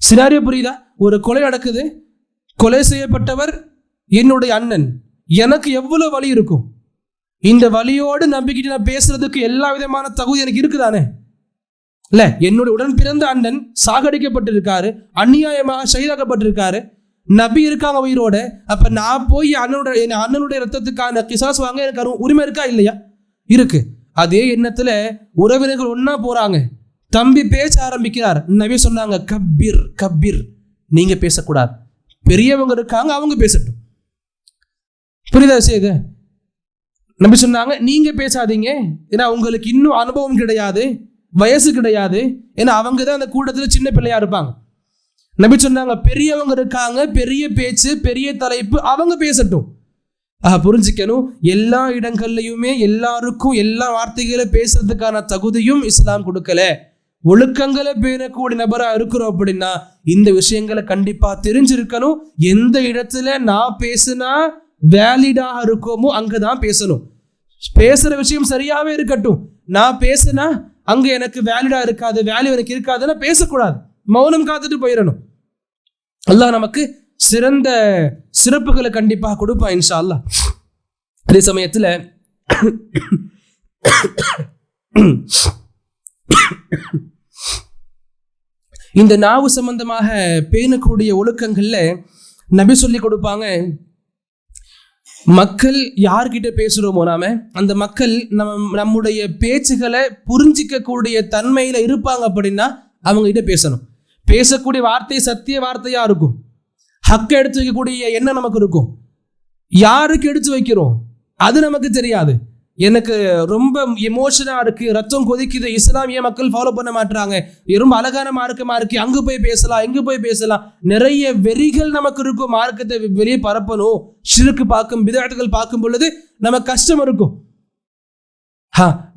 சினாரியோ புரியுதா? ஒரு கொலை நடக்குது, கொலை செய்யப்பட்டவர் என்னுடைய அண்ணன், எனக்கு எவ்வளவு வலி இருக்கும், இந்த வலியோடு நம்பிக்கிட்டு நான் பேசுறதுக்கு எல்லா விதமான தகுதி எனக்கு இருக்குதானே இல்ல? என்னுடைய உடன் பிறந்த அண்ணன் சாகடிக்கப்பட்டிருக்காரு, அநியாயமாக ஷஹீதாக்கப்பட்டிருக்காரு, நபி இருக்காங்க உயிரோட. அப்ப நான் போய் அண்ணனுடைய ரத்தத்துக்கான கிசாஸ் வாங்க எனக்கு உரிமை இருக்கா இல்லையா? இருக்கு. அதே எண்ணத்துல உறவினர்கள் ஒன்னா போறாங்க, தம்பி பேச ஆரம்பிக்கிறார். நபி சொன்னாங்க, கப்பீர் கப்பீர், நீங்க பேசக்கூடாது, பெரியவங்க இருக்காங்க அவங்க பேசட்டும். புரியுதா செய்து? நபி சொன்னாங்க, நீங்க பேசாதீங்க, ஏன்னா உங்களுக்கு இன்னும் அனுபவம் கிடையாது, வயசு கிடையாது, ஏன்னா அவங்க தான் அந்த கூட்டத்தில் சின்ன பிள்ளையா இருப்பாங்க. நபி சொன்னாங்க, பெரியவங்க இருக்காங்க, பெரிய பேச்சு, பெரிய தலைப்பு, அவங்க பேசட்டும். புரிஞ்சுக்கணும், எல்லா இடங்கள்லையுமே எல்லாருக்கும் எல்லா வார்த்தைகளை பேசுறதுக்கான தகுதியும் இஸ்லாம் கொடுக்கல. ஒழுக்கங்களை பேணக்கூடிய நபரா இருக்கிறோம் அப்படின்னா இந்த விஷயங்களை கண்டிப்பா தெரிஞ்சிருக்கணும். எந்த இடத்துல நான் பேசினா வேலிடாக இருக்கோமோ அங்கதான் பேசணும். பேசுற விஷயம் சரியாவே இருக்கட்டும், நான் பேசினா அங்க எனக்கு வேலிடா இருக்காது, வேல்யூ எனக்கு இருக்காதுன்னா பேசக்கூடாது, மௌனம் காத்துட்டு போயிடணும். அல்லாஹ் நமக்கு சிறந்த சிறப்புகளை கண்டிப்பாக கொடுப்பான் இன்ஷா அல்லாஹ். அதே சமயத்துல இந்த நாவு சம்பந்தமாக பேணக்கூடிய ஒழுக்கங்கள்ல நபி சொல்லி கொடுப்பாங்க, மக்கள் யார்கிட்ட பேசுறோமோ நாம அந்த மக்கள் நம்முடைய பேச்சுகளை புரிஞ்சிக்க கூடிய தன்மையில இருப்பாங்க அப்படின்னா அவங்க கிட்ட பேசணும். பேசக்கூடிய வார்த்தை சத்திய வார்த்தையா இருக்கும், ஹக்க எடுத்து வைக்கக்கூடிய எண்ணம் நமக்கு இருக்கும். யாருக்கு எடுத்து வைக்கிறோம் அது நமக்கு தெரியாது. எனக்கு ரொம்ப எமோஷனா இருக்கு, ரத்தம் கொதிக்குது, இஸ்லாமிய மக்கள் ஃபாலோ பண்ண மாட்டாங்க, ரொம்ப அழகான மார்க்கமா இருக்கு, அங்கு போய் பேசலாம் இங்கு போய் பேசலாம், நிறைய வெறிகள் நமக்கு இருக்கும். மார்க்கத்தை வெளியே பரப்பணும், ஷிர்க் பார்க்கும் பிதஅத்துகள் பார்க்கும் பொழுது நமக்கு கஷ்டம் இருக்கும்.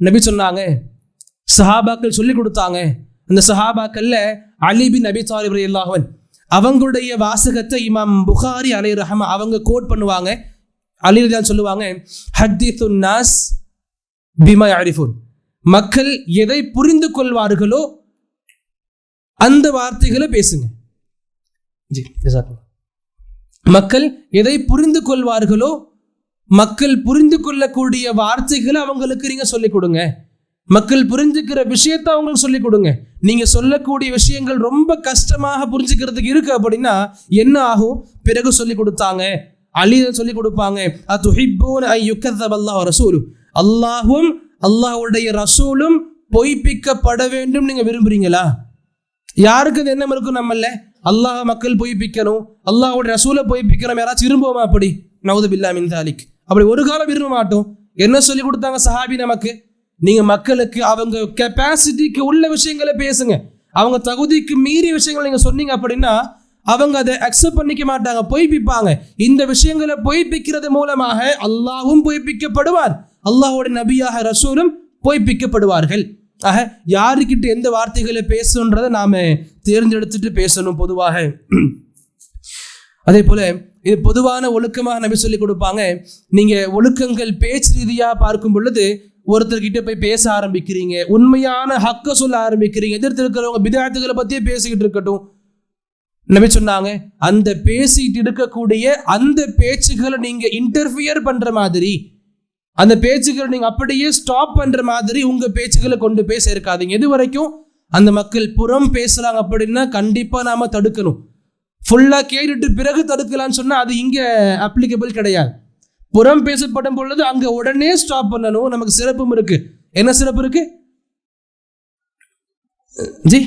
நபி சொன்னாங்க, சஹாபாக்கள் சொல்லி கொடுத்தாங்க. அந்த சஹாபாக்கள்ல அலி பின் அபி தாலிப் ரலியல்லாஹு அன்ஹு அவங்களுடைய வாசகத்தை இமாம் புகாரி அலைஹி ரஹ்மத்துல்லாஹ் அவங்க கோட் பண்ணுவாங்க. அலி ரலியல்லாஹு சொல்லுவாங்க, ஹத்தீசுன் நாஸ் பிமா யஅரிஃபூன், மக்கள் எதை புரிந்து கொள்வார்களோ அந்த வார்த்தைகளை பேசுங்க. மக்கள் எதை புரிந்து கொள்வார்களோ மக்கள் புரிந்து கொள்ளக்கூடிய வார்த்தைகளை அவங்களுக்கு நீங்க சொல்லிக் கொடுங்க. மக்கள் புரிஞ்சுக்கிற விஷயத்த அவங்களுக்கு சொல்லிக் கொடுங்க. நீங்க சொல்லக்கூடிய விஷயங்கள் ரொம்ப கஷ்டமாக புரிஞ்சுக்கிறதுக்கு இருக்கு அப்படின்னா என்ன ஆகும்? பிறகு சொல்லி கொடுத்தாங்க, அலி சொல்லி கொடுப்பாங்க, அல்லாஹும் அல்லாஹ்வுடைய ரசூலும் பொய்ப்பிக்கப்பட வேண்டும் நீங்க விரும்புறீங்களா? யாருக்கு அது எண்ணம் இருக்கும்? நம்மள அல்லாஹ் மக்கள் பொய்ப்பிக்கணும், அல்லாஹ்வுடைய ரசூலை பொய்ப்பிக்கணும், யாராச்சும் விரும்புவோமா? அப்படி நவுது பில்லாஹ் மின் தாலிக். அப்படி ஒரு காலம் விரும்ப மாட்டோம். என்ன சொல்லி கொடுத்தாங்க சஹாபி நமக்கு? நீங்க மக்களுக்கு அவங்க கெப்பாசிட்டிக்கு உள்ள விஷயங்களை பேசுங்க, அவங்க தகுதிக்கு மீறிய விஷயங்களை நீங்க சொன்னீங்க அப்படின்னா அவங்க அதை அக்செப்ட் பண்ணிக்க மாட்டாங்க, பொய்ப்பிப்பாங்க. இந்த விஷயங்களை பொய்ப்பிக்கிறது மூலமாக அல்லாஹ்வும் பொய்ப்பிக்கப்படுவார், அல்லாஹ்வுடைய நபியாக ரசூலும் பொய்ப்பிக்கப்படுவார்கள். ஆக யாருக்கிட்ட எந்த வார்த்தைகளை பேசணுன்றதை நாம தேர்ந்தெடுத்துட்டு பேசணும் பொதுவாக. அதே போல இது பொதுவான ஒழுக்கமாக நபி சொல்லி கொடுப்பாங்க. நீங்க ஒழுக்கங்கள் பேச்சு ரீதியா பார்க்கும் பொழுது ஒருத்தர்கிட்ட போய் பேச ஆரம்பிக்கிறீங்க, உண்மையான ஹக்க சொல்ல ஆரம்பிக்கிறீங்க, எதிர்த்து இருக்கிறவங்க பிதஅத்துகளை பத்தியே பேசிக்கிட்டு இருக்கட்டும். நபி சொன்னாங்க, அந்த பேசிட்டு இருக்கக்கூடிய அந்த பேச்சுகளை நீங்க இன்டர்ஃபியர் பண்ற மாதிரி, அந்த பேச்சுகளை நீங்க அப்படியே ஸ்டாப் பண்ற மாதிரி உங்க பேச்சுகளை கொண்டு போய் சேர்க்காதீங்க. எது வரைக்கும் அந்த மக்கள் புறம் பேசுறாங்க அப்படின்னா கண்டிப்பா நாம தடுக்கணும். ஃபுல்லா கேட்டுட்டு பிறகு தடுக்கலான்னு சொன்னா அது இங்க அப்ளிகபிள் கிடையாது. புறம் பேசப்படும் பொழுது அங்க உடனே ஸ்டாப் பண்ணணும். நமக்கு சிறப்பும் இருக்கு. என்ன சிறப்பு இருக்கு ஜி?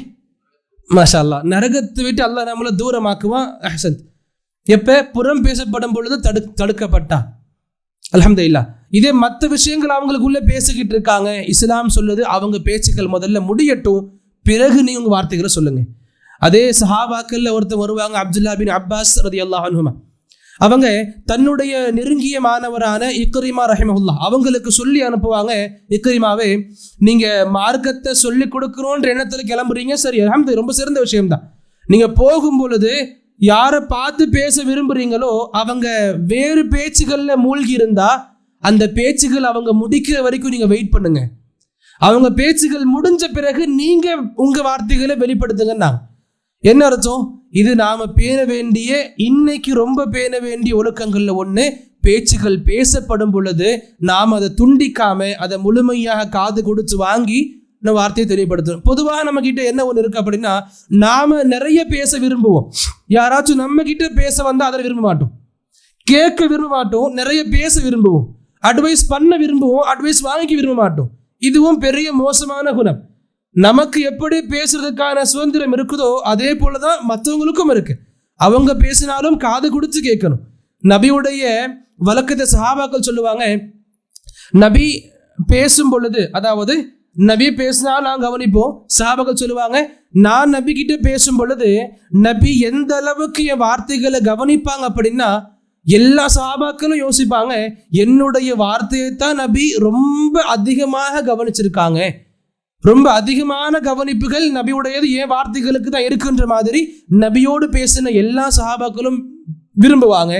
மாஷா அல்லாஹ், நரகத்தை விட்டு அல்லாஹ் நம்மளை தூரமாக்குவான். அஹ்சன். எப்ப புறம் பேசப்படும் பொழுது தடுக்கப்பட்டா அல்ஹம்துலில்லாஹ். இதே மற்ற விஷயங்கள் அவங்களுக்குள்ள பேசிக்கிட்டு இருக்காங்க, இஸ்லாம் சொல்லுது அவங்க பேச்சுக்கள் முதல்ல முடியட்டும், பிறகு நீ உங்க வார்த்தைகளை சொல்லுங்க. அதே சஹாபாக்கள்ல ஒருத்தர் வருவாங்க, அப்துல்லா பின் அப்பாஸ் ரலியல்லாஹு அன்ஹுமா. அவங்க தன்னுடைய நெருங்கிய மாணவரான இக்ரிமா ரஹிமஹுல்லாஹ் அவங்களுக்கு சொல்லி அனுப்புவாங்க, இக்ரிமாவே நீங்க மார்க்கத்தை சொல்லி கொடுக்கணுன்ற எண்ணத்துல கிளம்புறீங்க, சரி அல்ஹம்துலில்லாஹ், ரொம்ப சிறந்த விஷயம்தான். நீங்க போகும் பொழுது யாரை பார்த்து பேச விரும்புறீங்களோ அவங்க வேறு பேச்சுகள்ல மூழ்கி இருந்தா அந்த பேச்சுகள் அவங்க முடிக்கிற வரைக்கும் நீங்க வெயிட் பண்ணுங்க. அவங்க பேச்சுகள் முடிஞ்ச பிறகு நீங்க உங்க வார்த்தைகளை வெளிப்படுத்துங்கன்னா என்ன அர்த்தம்? இது நாம பேண வேண்டிய, இன்னைக்கு ரொம்ப பேண வேண்டிய ஒழுக்கங்கள்ல ஒண்ணு. பேச்சுகள் பேசப்படும் பொழுது நாம் அதை துண்டிக்காம அதை முழுமையாக காது கொடுத்து வாங்கி நம்ம வார்த்தையை தெரியப்படுத்தணும். பொதுவாக நம்ம கிட்ட என்ன ஒன்று இருக்கு அப்படின்னா, நாம நிறைய பேச விரும்புவோம். யாராச்சும் நம்ம கிட்ட பேச வந்தா அதை விரும்ப மாட்டோம், கேட்க விரும்ப மாட்டோம், நிறைய பேச விரும்புவோம், அட்வைஸ் பண்ண விரும்புவோம், அட்வைஸ் வாங்கிக்க விரும்ப மாட்டோம். இதுவும் பெரிய மோசமான குணம். நமக்கு எப்படி பேசுறதுக்கான சுதந்திரம் இருக்குதோ அதே போலதான் மற்றவங்களுக்கும் இருக்கு. அவங்க பேசினாலும் காது கொடுத்து கேட்கணும். நபியுடைய வழக்கத்தை சஹாபாக்கள் சொல்லுவாங்க, நபி பேசும் பொழுது, அதாவது நபி பேசினா நான் கவனிப்போம். சஹாபாக்கள் சொல்லுவாங்க, நான் நபி கிட்ட பேசும் பொழுது நபி எந்த அளவுக்கு என் வார்த்தைகளை கவனிப்பாங்க அப்படின்னா எல்லா சஹாபாக்களும் யோசிப்பாங்க, என்னுடைய வார்த்தையை தான் நபி ரொம்ப அதிகமாக கவனிச்சிருக்காங்க, ரொம்ப அதிகமான கவனிப்புகள் நபியுடையது ஏன் வார்த்தைகளுக்கு தான் இருக்குன்ற மாதிரி நபியோடு பேசின எல்லா சஹாபாக்களும் விரும்புவாங்க,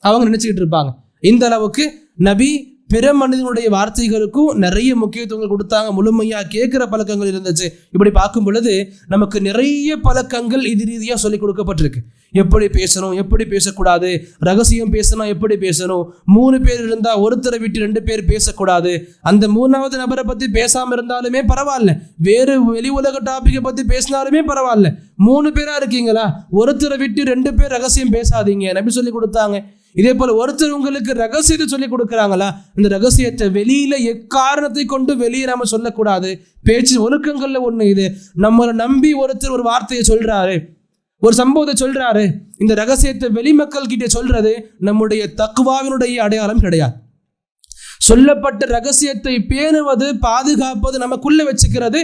அவங்க நினைச்சுக்கிட்டு இருப்பாங்க. இந்த அளவுக்கு நபி பிற மனிதனுடைய வார்த்தைகளுக்கும் நிறைய முக்கியத்துவங்கள் கொடுத்தாங்க, முழுமையா கேட்கிற பழக்கங்கள் இருந்துச்சு. இப்படி பார்க்கும் பொழுது நமக்கு நிறைய பழக்கங்கள் இது ரீதியாக சொல்லி கொடுக்கப்பட்டிருக்கு. எப்படி பேசணும், எப்படி பேசக்கூடாது, ரகசியம் பேசணும், எப்படி பேசணும், 3 பேர் இருந்தா ஒருத்தரை விட்டு 2 பேர் பேசக்கூடாது, அந்த 3வது நபரை பத்தி பேசாம இருந்தாலுமே பரவாயில்ல, வேறு வெளி உலக டாபிக்கை பத்தி பேசினாலுமே பரவாயில்ல, 3 பேரா இருக்கீங்களா, ஒருத்தரை விட்டு 2 பேர் ரகசியம் பேசாதீங்க நபி சொல்லி கொடுத்தாங்க. இதே போல ஒருத்தர் உங்களுக்கு ரகசியத்தை சொல்லி கொடுக்குறாங்களா, இந்த ரகசியத்தை வெளியில எக்காரணத்தை கொண்டு வெளியே நாம சொல்லக்கூடாது. பேச்சு ஒழுக்கங்கள்ல ஒண்ணு இது. நம்மளை நம்பி ஒருத்தர் ஒரு வார்த்தையை சொல்றாரு, ஒரு சம்பவத்தை சொல்றாரு, இந்த ரகசியத்தை வெளிமக்கள் கிட்ட சொல்றது நம்முடைய தக்வாவினுடைய அடையாளம் கிடையாது. சொல்லப்பட்ட ரகசியத்தை பேணுவது, பாதுகாப்பது, நமக்குள்ள வச்சுக்கிறது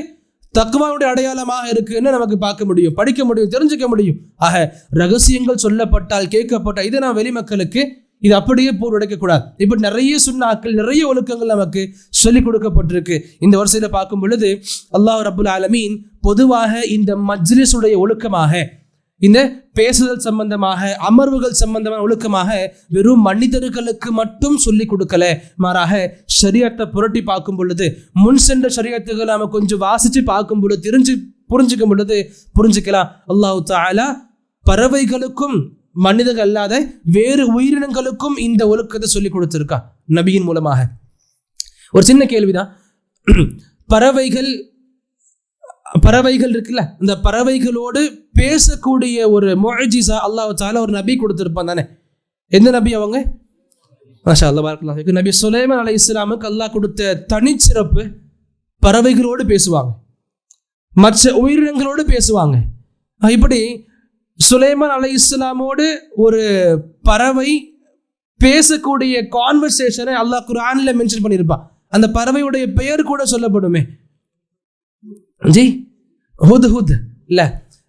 தக்வாவுடைய அடையாளமாக இருக்குன்னு நமக்கு பார்க்க முடியும், படிக்க முடியும், தெரிஞ்சுக்க முடியும். ஆக ரகசியங்கள் சொல்லப்பட்டால், கேட்கப்பட்டால், இதை நான் வெளிமக்களுக்கு இது அப்படியே போர் உடைக்கக்கூடாது. இப்படி நிறைய சுன்னாக்கள், நிறைய ஒழுக்கங்கள் நமக்கு சொல்லிக் கொடுக்கப்பட்டிருக்கு. இந்த வரிசையில பார்க்கும் பொழுது அல்லாஹ் ரப்புல் ஆலமீன் பொதுவாக இந்த மஜ்லிஸுடைய ஒழுக்கமாக, இந்த பேசுதல் சம்பந்தமாக, அமர்வுகள் சம்பந்தமான ஒழுக்கமாக வெறும் மனிதர்களுக்கு மட்டும் சொல்லி கொடுக்கல, மாறாக ஷரியத்தை புரட்டி பார்க்கும் பொழுது, முன் சென்ற ஷரியத்துகளை நாம கொஞ்சம் வாசிச்சு பார்க்கும் பொழுது, புரிஞ்சுக்கும் பொழுது புரிஞ்சுக்கலாம். அல்லாஹ் தஆலா பறவைகளுக்கும் மனிதர்கள் அல்லாத வேறு உயிரினங்களுக்கும் இந்த ஒழுக்கத்தை சொல்லி கொடுத்திருக்கா நபியின் மூலமாக. ஒரு சின்ன கேள்விதான், பறவைகள் இருக்குல்ல, இந்த பறவைகளோடு பேசக்கூடிய ஒரு முஅஜிஸா அல்லாஹ் தஆலா ஒரு நபி கொடுத்திருப்பான் தானே. எந்த நபி அவங்க? மாஷா அல்லாஹ் பாரக்கல்லாஹு ஃபீக். நபி சுலைமான் அலைஹிஸ்ஸலாமுக்கு அல்லாஹ் கொடுத்த தனிச்சிறப்பு, பறவைகளோடு பேசுவாங்க, மற்ற உயிரினங்களோடு பேசுவாங்க. இப்படி சுலைமான் அலைஹிஸ்ஸலாமோடு ஒரு பறவை பேசக்கூடிய கான்வர்சேஷனை அல்லாஹ் குர்ஆன்ல மென்ஷன் பண்ணியிருப்பான். அந்த பறவையுடைய பெயர் கூட சொல்லப்படுமே, ஜி ஹுத்ஹுத் இல்ல,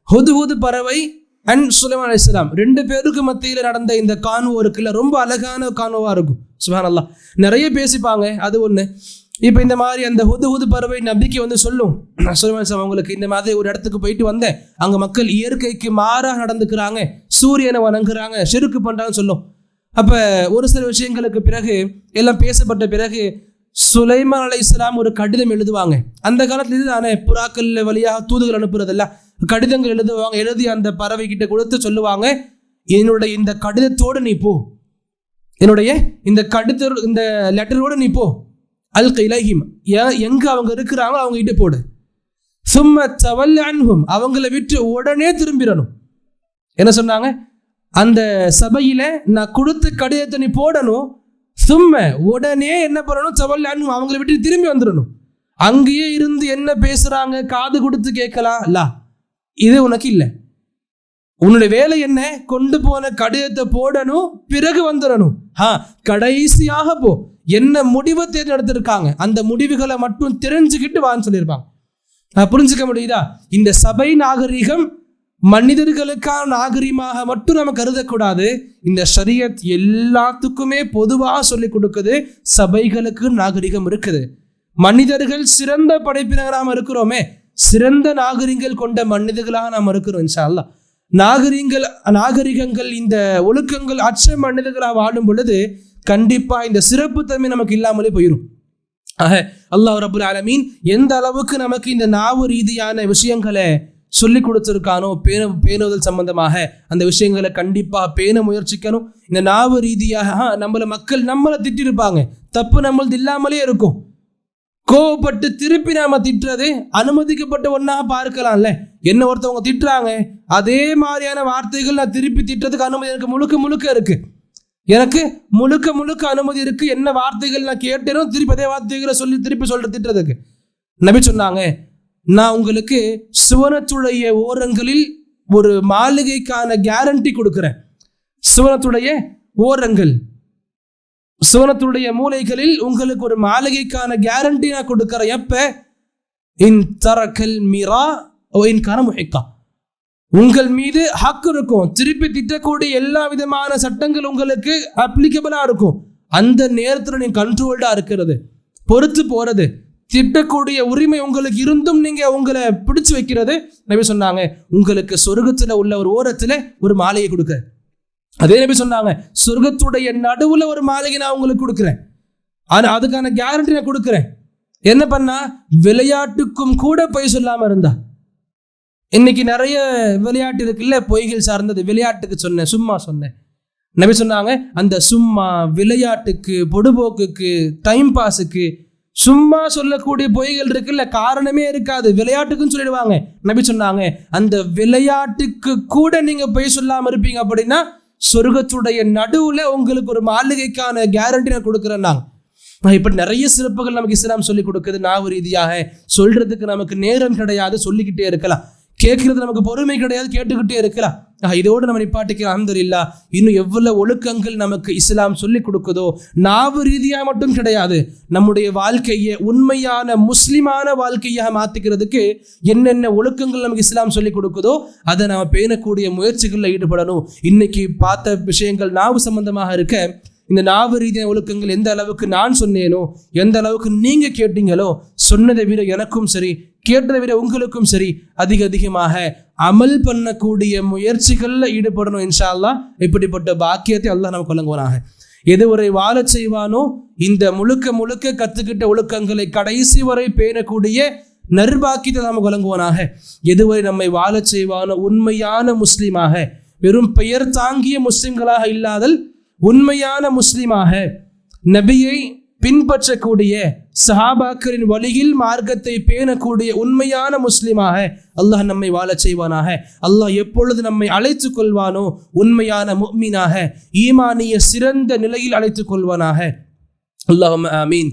ஹுத்ஹுத் பறவை அண்ட் சுலைமான் அலைஹிஸ்ஸலாம் 2 பேருக்கு மத்தியில் நடந்த இந்த கான்வோ இருக்குல்ல, ரொம்ப அழகான கான்வோவா இருக்கும். சுப்ஹானல்லாஹ், நிறைய பேசிப்பாங்க, அது ஒண்ணு. இப்போ இந்த மாதிரி அந்த ஹுத்ஹுத் பறவை நபிக்கு வந்து சொல்லும், சுலைமான் அலைஹிஸ்ஸலாம் அவங்களுக்கு இந்த மாதிரி ஒரு இடத்துக்கு போயிட்டு வந்தேன், அங்க மக்கள் இயற்கைக்கு மாறாக நடந்துக்கிறாங்க, சூரியனை வணங்குறாங்க, ஷிர்க் பண்றாங்கன்னு சொல்லும். அப்ப ஒரு சில விஷயங்களுக்கு பிறகு, எல்லாம் பேசப்பட்ட பிறகு சுலைமான் அலைஹிஸ்ஸலாம் ஒரு கடிதம் எழுதுவாங்க. அந்த காலத்துல இதுதானே, புறாக்கள் வழியாக தூதுகள் அனுப்புறதெல்லாம், கடிதங்கள் எழுதுவாங்க. எழுதி அந்த பறவை கிட்ட கொடுத்து சொல்லுவாங்க, என்னுடைய இந்த கடிதத்தோடு நீ போ, என்னுடைய இந்த லெட்டரோடு நீ போ, அல்க இலைஹிம், எங்க அவங்க இருக்கிறாங்களோ அவங்க கிட்ட போடு, சும்ம தவல்ல அன்ஹும், அவங்கள விட்டு உடனே திரும்பிடணும். என்ன சொன்னாங்க, அந்த சபையில நான் கொடுத்த கடிதத்தை நீ போடணும், சும்ம உடனே என்ன பண்ணணும், தவல்ல அன்ஹும், அவங்கள விட்டு திரும்பி வந்துடணும். அங்கேயே இருந்து என்ன பேசுறாங்க காது கொடுத்து கேட்கலாம் இல்ல, இது உனக்கு இல்லை. உன்னுடைய வேலை என்ன, கொண்டு போன கடிதத்தை போடணும், பிறகு வந்துடணும். கடைசியாக போ, என்ன முடிவை தேர்ந்தெடுத்திருக்காங்க அந்த முடிவுகளை மட்டும் தெரிஞ்சுக்கிட்டு வான்னு சொல்லியிருப்பாங்க. புரிஞ்சுக்க முடியுதா? இந்த சபை நாகரிகம் மனிதர்களுக்கான நாகரிகமாக மட்டும் நம்ம கருதக்கூடாது. இந்த ஷரியத் எல்லாத்துக்குமே பொதுவாக சொல்லி கொடுக்குது. சபைகளுக்கு நாகரிகம் இருக்குது. மனிதர்கள் சிறந்த படைப்பினராக இருக்கிறோமே, சிறந்த நாகரிகங்கள் கொண்ட மனிதர்களாக நாம் இருக்கிறோம். இன்ஷா அல்லாஹ் நாகரிகங்கள் இந்த ஒழுக்கங்கள் அச்ச மனிதர்களாக வாழும் பொழுது கண்டிப்பா இந்த சிறப்பு தன்மை நமக்கு இல்லாமலே போயிடும். ஆக அல்லாஹ் ரப்புல் ஆலமீன் எந்த அளவுக்கு நமக்கு இந்த நாவு ரீதியான விஷயங்களை சொல்லி கொடுத்திருக்கானோ, பேணுதல் சம்பந்தமாக அந்த விஷயங்களை கண்டிப்பா பேண முயற்சிக்கணும். இந்த நாவு ரீதியாக நம்மளை திட்டிருப்பாங்க, தப்பு நம்மளது இல்லாமலே இருக்கும். கோவப்பட்டு திருப்பி நாம திட்டுறது அனுமதிக்கப்பட்ட ஒன்னாக பார்க்கலாம்ல. என்ன ஒருத்தவங்க திட்டுறாங்க, அதே மாதிரியான வார்த்தைகள் நான் திருப்பி திட்டுறதுக்கு அனுமதி எனக்கு முழுக்க இருக்கு. எனக்கு முழுக்க அனுமதி இருக்கு. என்ன வார்த்தைகள் நான் கேட்டேனோ திருப்பி அதே வார்த்தைகளை சொல்லி திருப்பி திட்டுறதுக்கு நபி சொன்னாங்க, நான் உங்களுக்கு சுவனத்துடைய ஓரங்களில் ஒரு மாளிகைக்கான கேரண்டி கொடுக்கிறேன். சுவனத்துடைய ஓரங்கள், சுவனத்துடைய மூலைகளில் உங்களுக்கு ஒரு மாளிகைக்கான கேரண்டி நான் கொடுக்கிறேன். எப்ப? இன் தரக்கல் மீரா ஓ இன் கனமுஹிக்கா, உங்கள் மீது ஹக்கு இருக்கும், திருப்பி திட்டக்கூடிய எல்லா விதமான சட்டங்கள் உங்களுக்கு அப்ளிகபிளா இருக்கும். அந்த நேரத்தில் நீ கண்ட்ரோல்டா இருக்கிறது, பொறுத்து போறது, திட்டக்கூடிய உரிமை உங்களுக்கு இருந்தும் நீங்க உங்களை பிடிச்சு வைக்கிறது, நபி சொன்னாங்க உங்களுக்கு சொர்க்கத்துல உள்ள ஒரு ஓரத்துல ஒரு மாலையை கொடுக்குறேன். அதே நபி சொன்னாங்க சொர்க்கத்துடைய நடுவுல ஒரு மாலையை நான் உங்களுக்கு கொடுக்குறேன், ஆனா அதுக்கான கேரண்டி நான் கொடுக்குறேன். என்ன பண்ணா விளையாட்டுக்கும் கூட பொய் சொல்லாம இருந்தா. இன்னைக்கு நிறைய விளையாட்டு இருக்குல்ல, பொய்கள் சார்ந்தது. விளையாட்டுக்கு சொன்னேன், சும்மா சொன்னேன். நபி சொன்னாங்க அந்த சும்மா விளையாட்டுக்கு, பொடுபோக்குக்கு, டைம் பாஸுக்கு சும்மா சொல்லக்கூடிய பொய்கள் இருக்குல்ல, காரணமே இருக்காது, விளையாட்டுக்குன்னு சொல்லிடுவாங்க. நபி சொன்னாங்க அந்த விளையாட்டுக்கு கூட நீங்க பொய் சொல்லாம இருப்பீங்க அப்படின்னா சொர்க்கத்துடைய நடுவுல உங்களுக்கு ஒரு மாளிகைக்கான கேரண்டி நான் கொடுக்குறேன்னாங்க. இப்படி நிறைய சிறப்புகள் நமக்கு இஸ்லாம் சொல்லி கொடுக்குது. நாவு ரீதியாக சொல்றதுக்கு நமக்கு நேரம் கிடையாது, சொல்லிக்கிட்டே இருக்கலாம். கேட்கறது நமக்கு பொறுமை கிடையாது, கேட்டுக்கிட்டே இருக்கலாம். இதோடு நம்ம நிப்பாட்டிக்கலாம். அல்ஹம்துலில்லாஹ். இன்னும் எவ்வளவு ஒழுக்கங்கள் நமக்கு இஸ்லாம் சொல்லி கொடுக்குதோ, நாவு ரீதியாக மட்டும் கிடையாது, நம்முடைய வாழ்க்கையை உண்மையான முஸ்லிமான வாழ்க்கையாக மாற்றிக்கிறதுக்கு என்னென்ன ஒழுக்கங்கள் நமக்கு இஸ்லாம் சொல்லி கொடுக்குதோ அதை நம்ம பேணக்கூடிய முயற்சிகளில் ஈடுபடணும். இன்னைக்கு பார்த்த விஷயங்கள் நாவு சம்பந்தமாக இருக்க, இந்த நாவு ரீதியான ஒழுக்கங்கள் எந்த அளவுக்கு நான் சொன்னேனோ, எந்த அளவுக்கு நீங்க கேட்டீங்களோ, சொன்னதை விட எனக்கும் சரி, கேட்டதை விட உங்களுக்கும் சரி அதிகமாக அமல் பண்ணக்கூடிய முயற்சிகள்ல ஈடுபடணும். இன்ஷா அல்லாஹ் இப்படிப்பட்ட பாக்கியத்தை அல்லாஹ் நமக்கு வழங்குவானாக. எதுவரை வாழ செய்வானோ இந்த முழுக்க கத்துக்கிட்ட ஒழுக்கங்களை கடைசி வரை பேணக்கூடிய நற்பாக்கியத்தை நமக்கு வழங்குவானாக. எதுவரை நம்மை வாழ செய்வானோ உண்மையான முஸ்லீமாக, வெறும் பெயர் தாங்கிய முஸ்லிம்களாக இல்லாதல் உண்மையான முஸ்லிமாக, நபியை பின்பற்றக்கூடிய, சஹாபாக்களின் வழியில் மார்க்கத்தை பேணக்கூடிய உண்மையான முஸ்லிமாக அல்லாஹ் நம்மை வாழச் செய்வானாக. அல்லாஹ் எப்பொழுது நம்மை அழைத்து கொள்வானோ உண்மையான முஃமினாக, ஈமானிய சிறந்த நிலையில் அழைத்து கொள்வானாக. அல்லாஹும்ம ஆமீன்.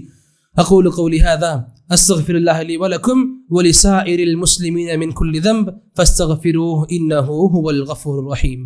அகூலு கௌலி ஹாதா அஸ்தக்ஃபிருல்லாஹ லி வ லக்கும் வ லிசாயிரில் முஸ்லிமீன மின் குல்லி தம்ப் ஃபஸ்தக்ஃபிரூஹு இன்னஹு ஹுவல் கஃபூருர் ரஹீம்.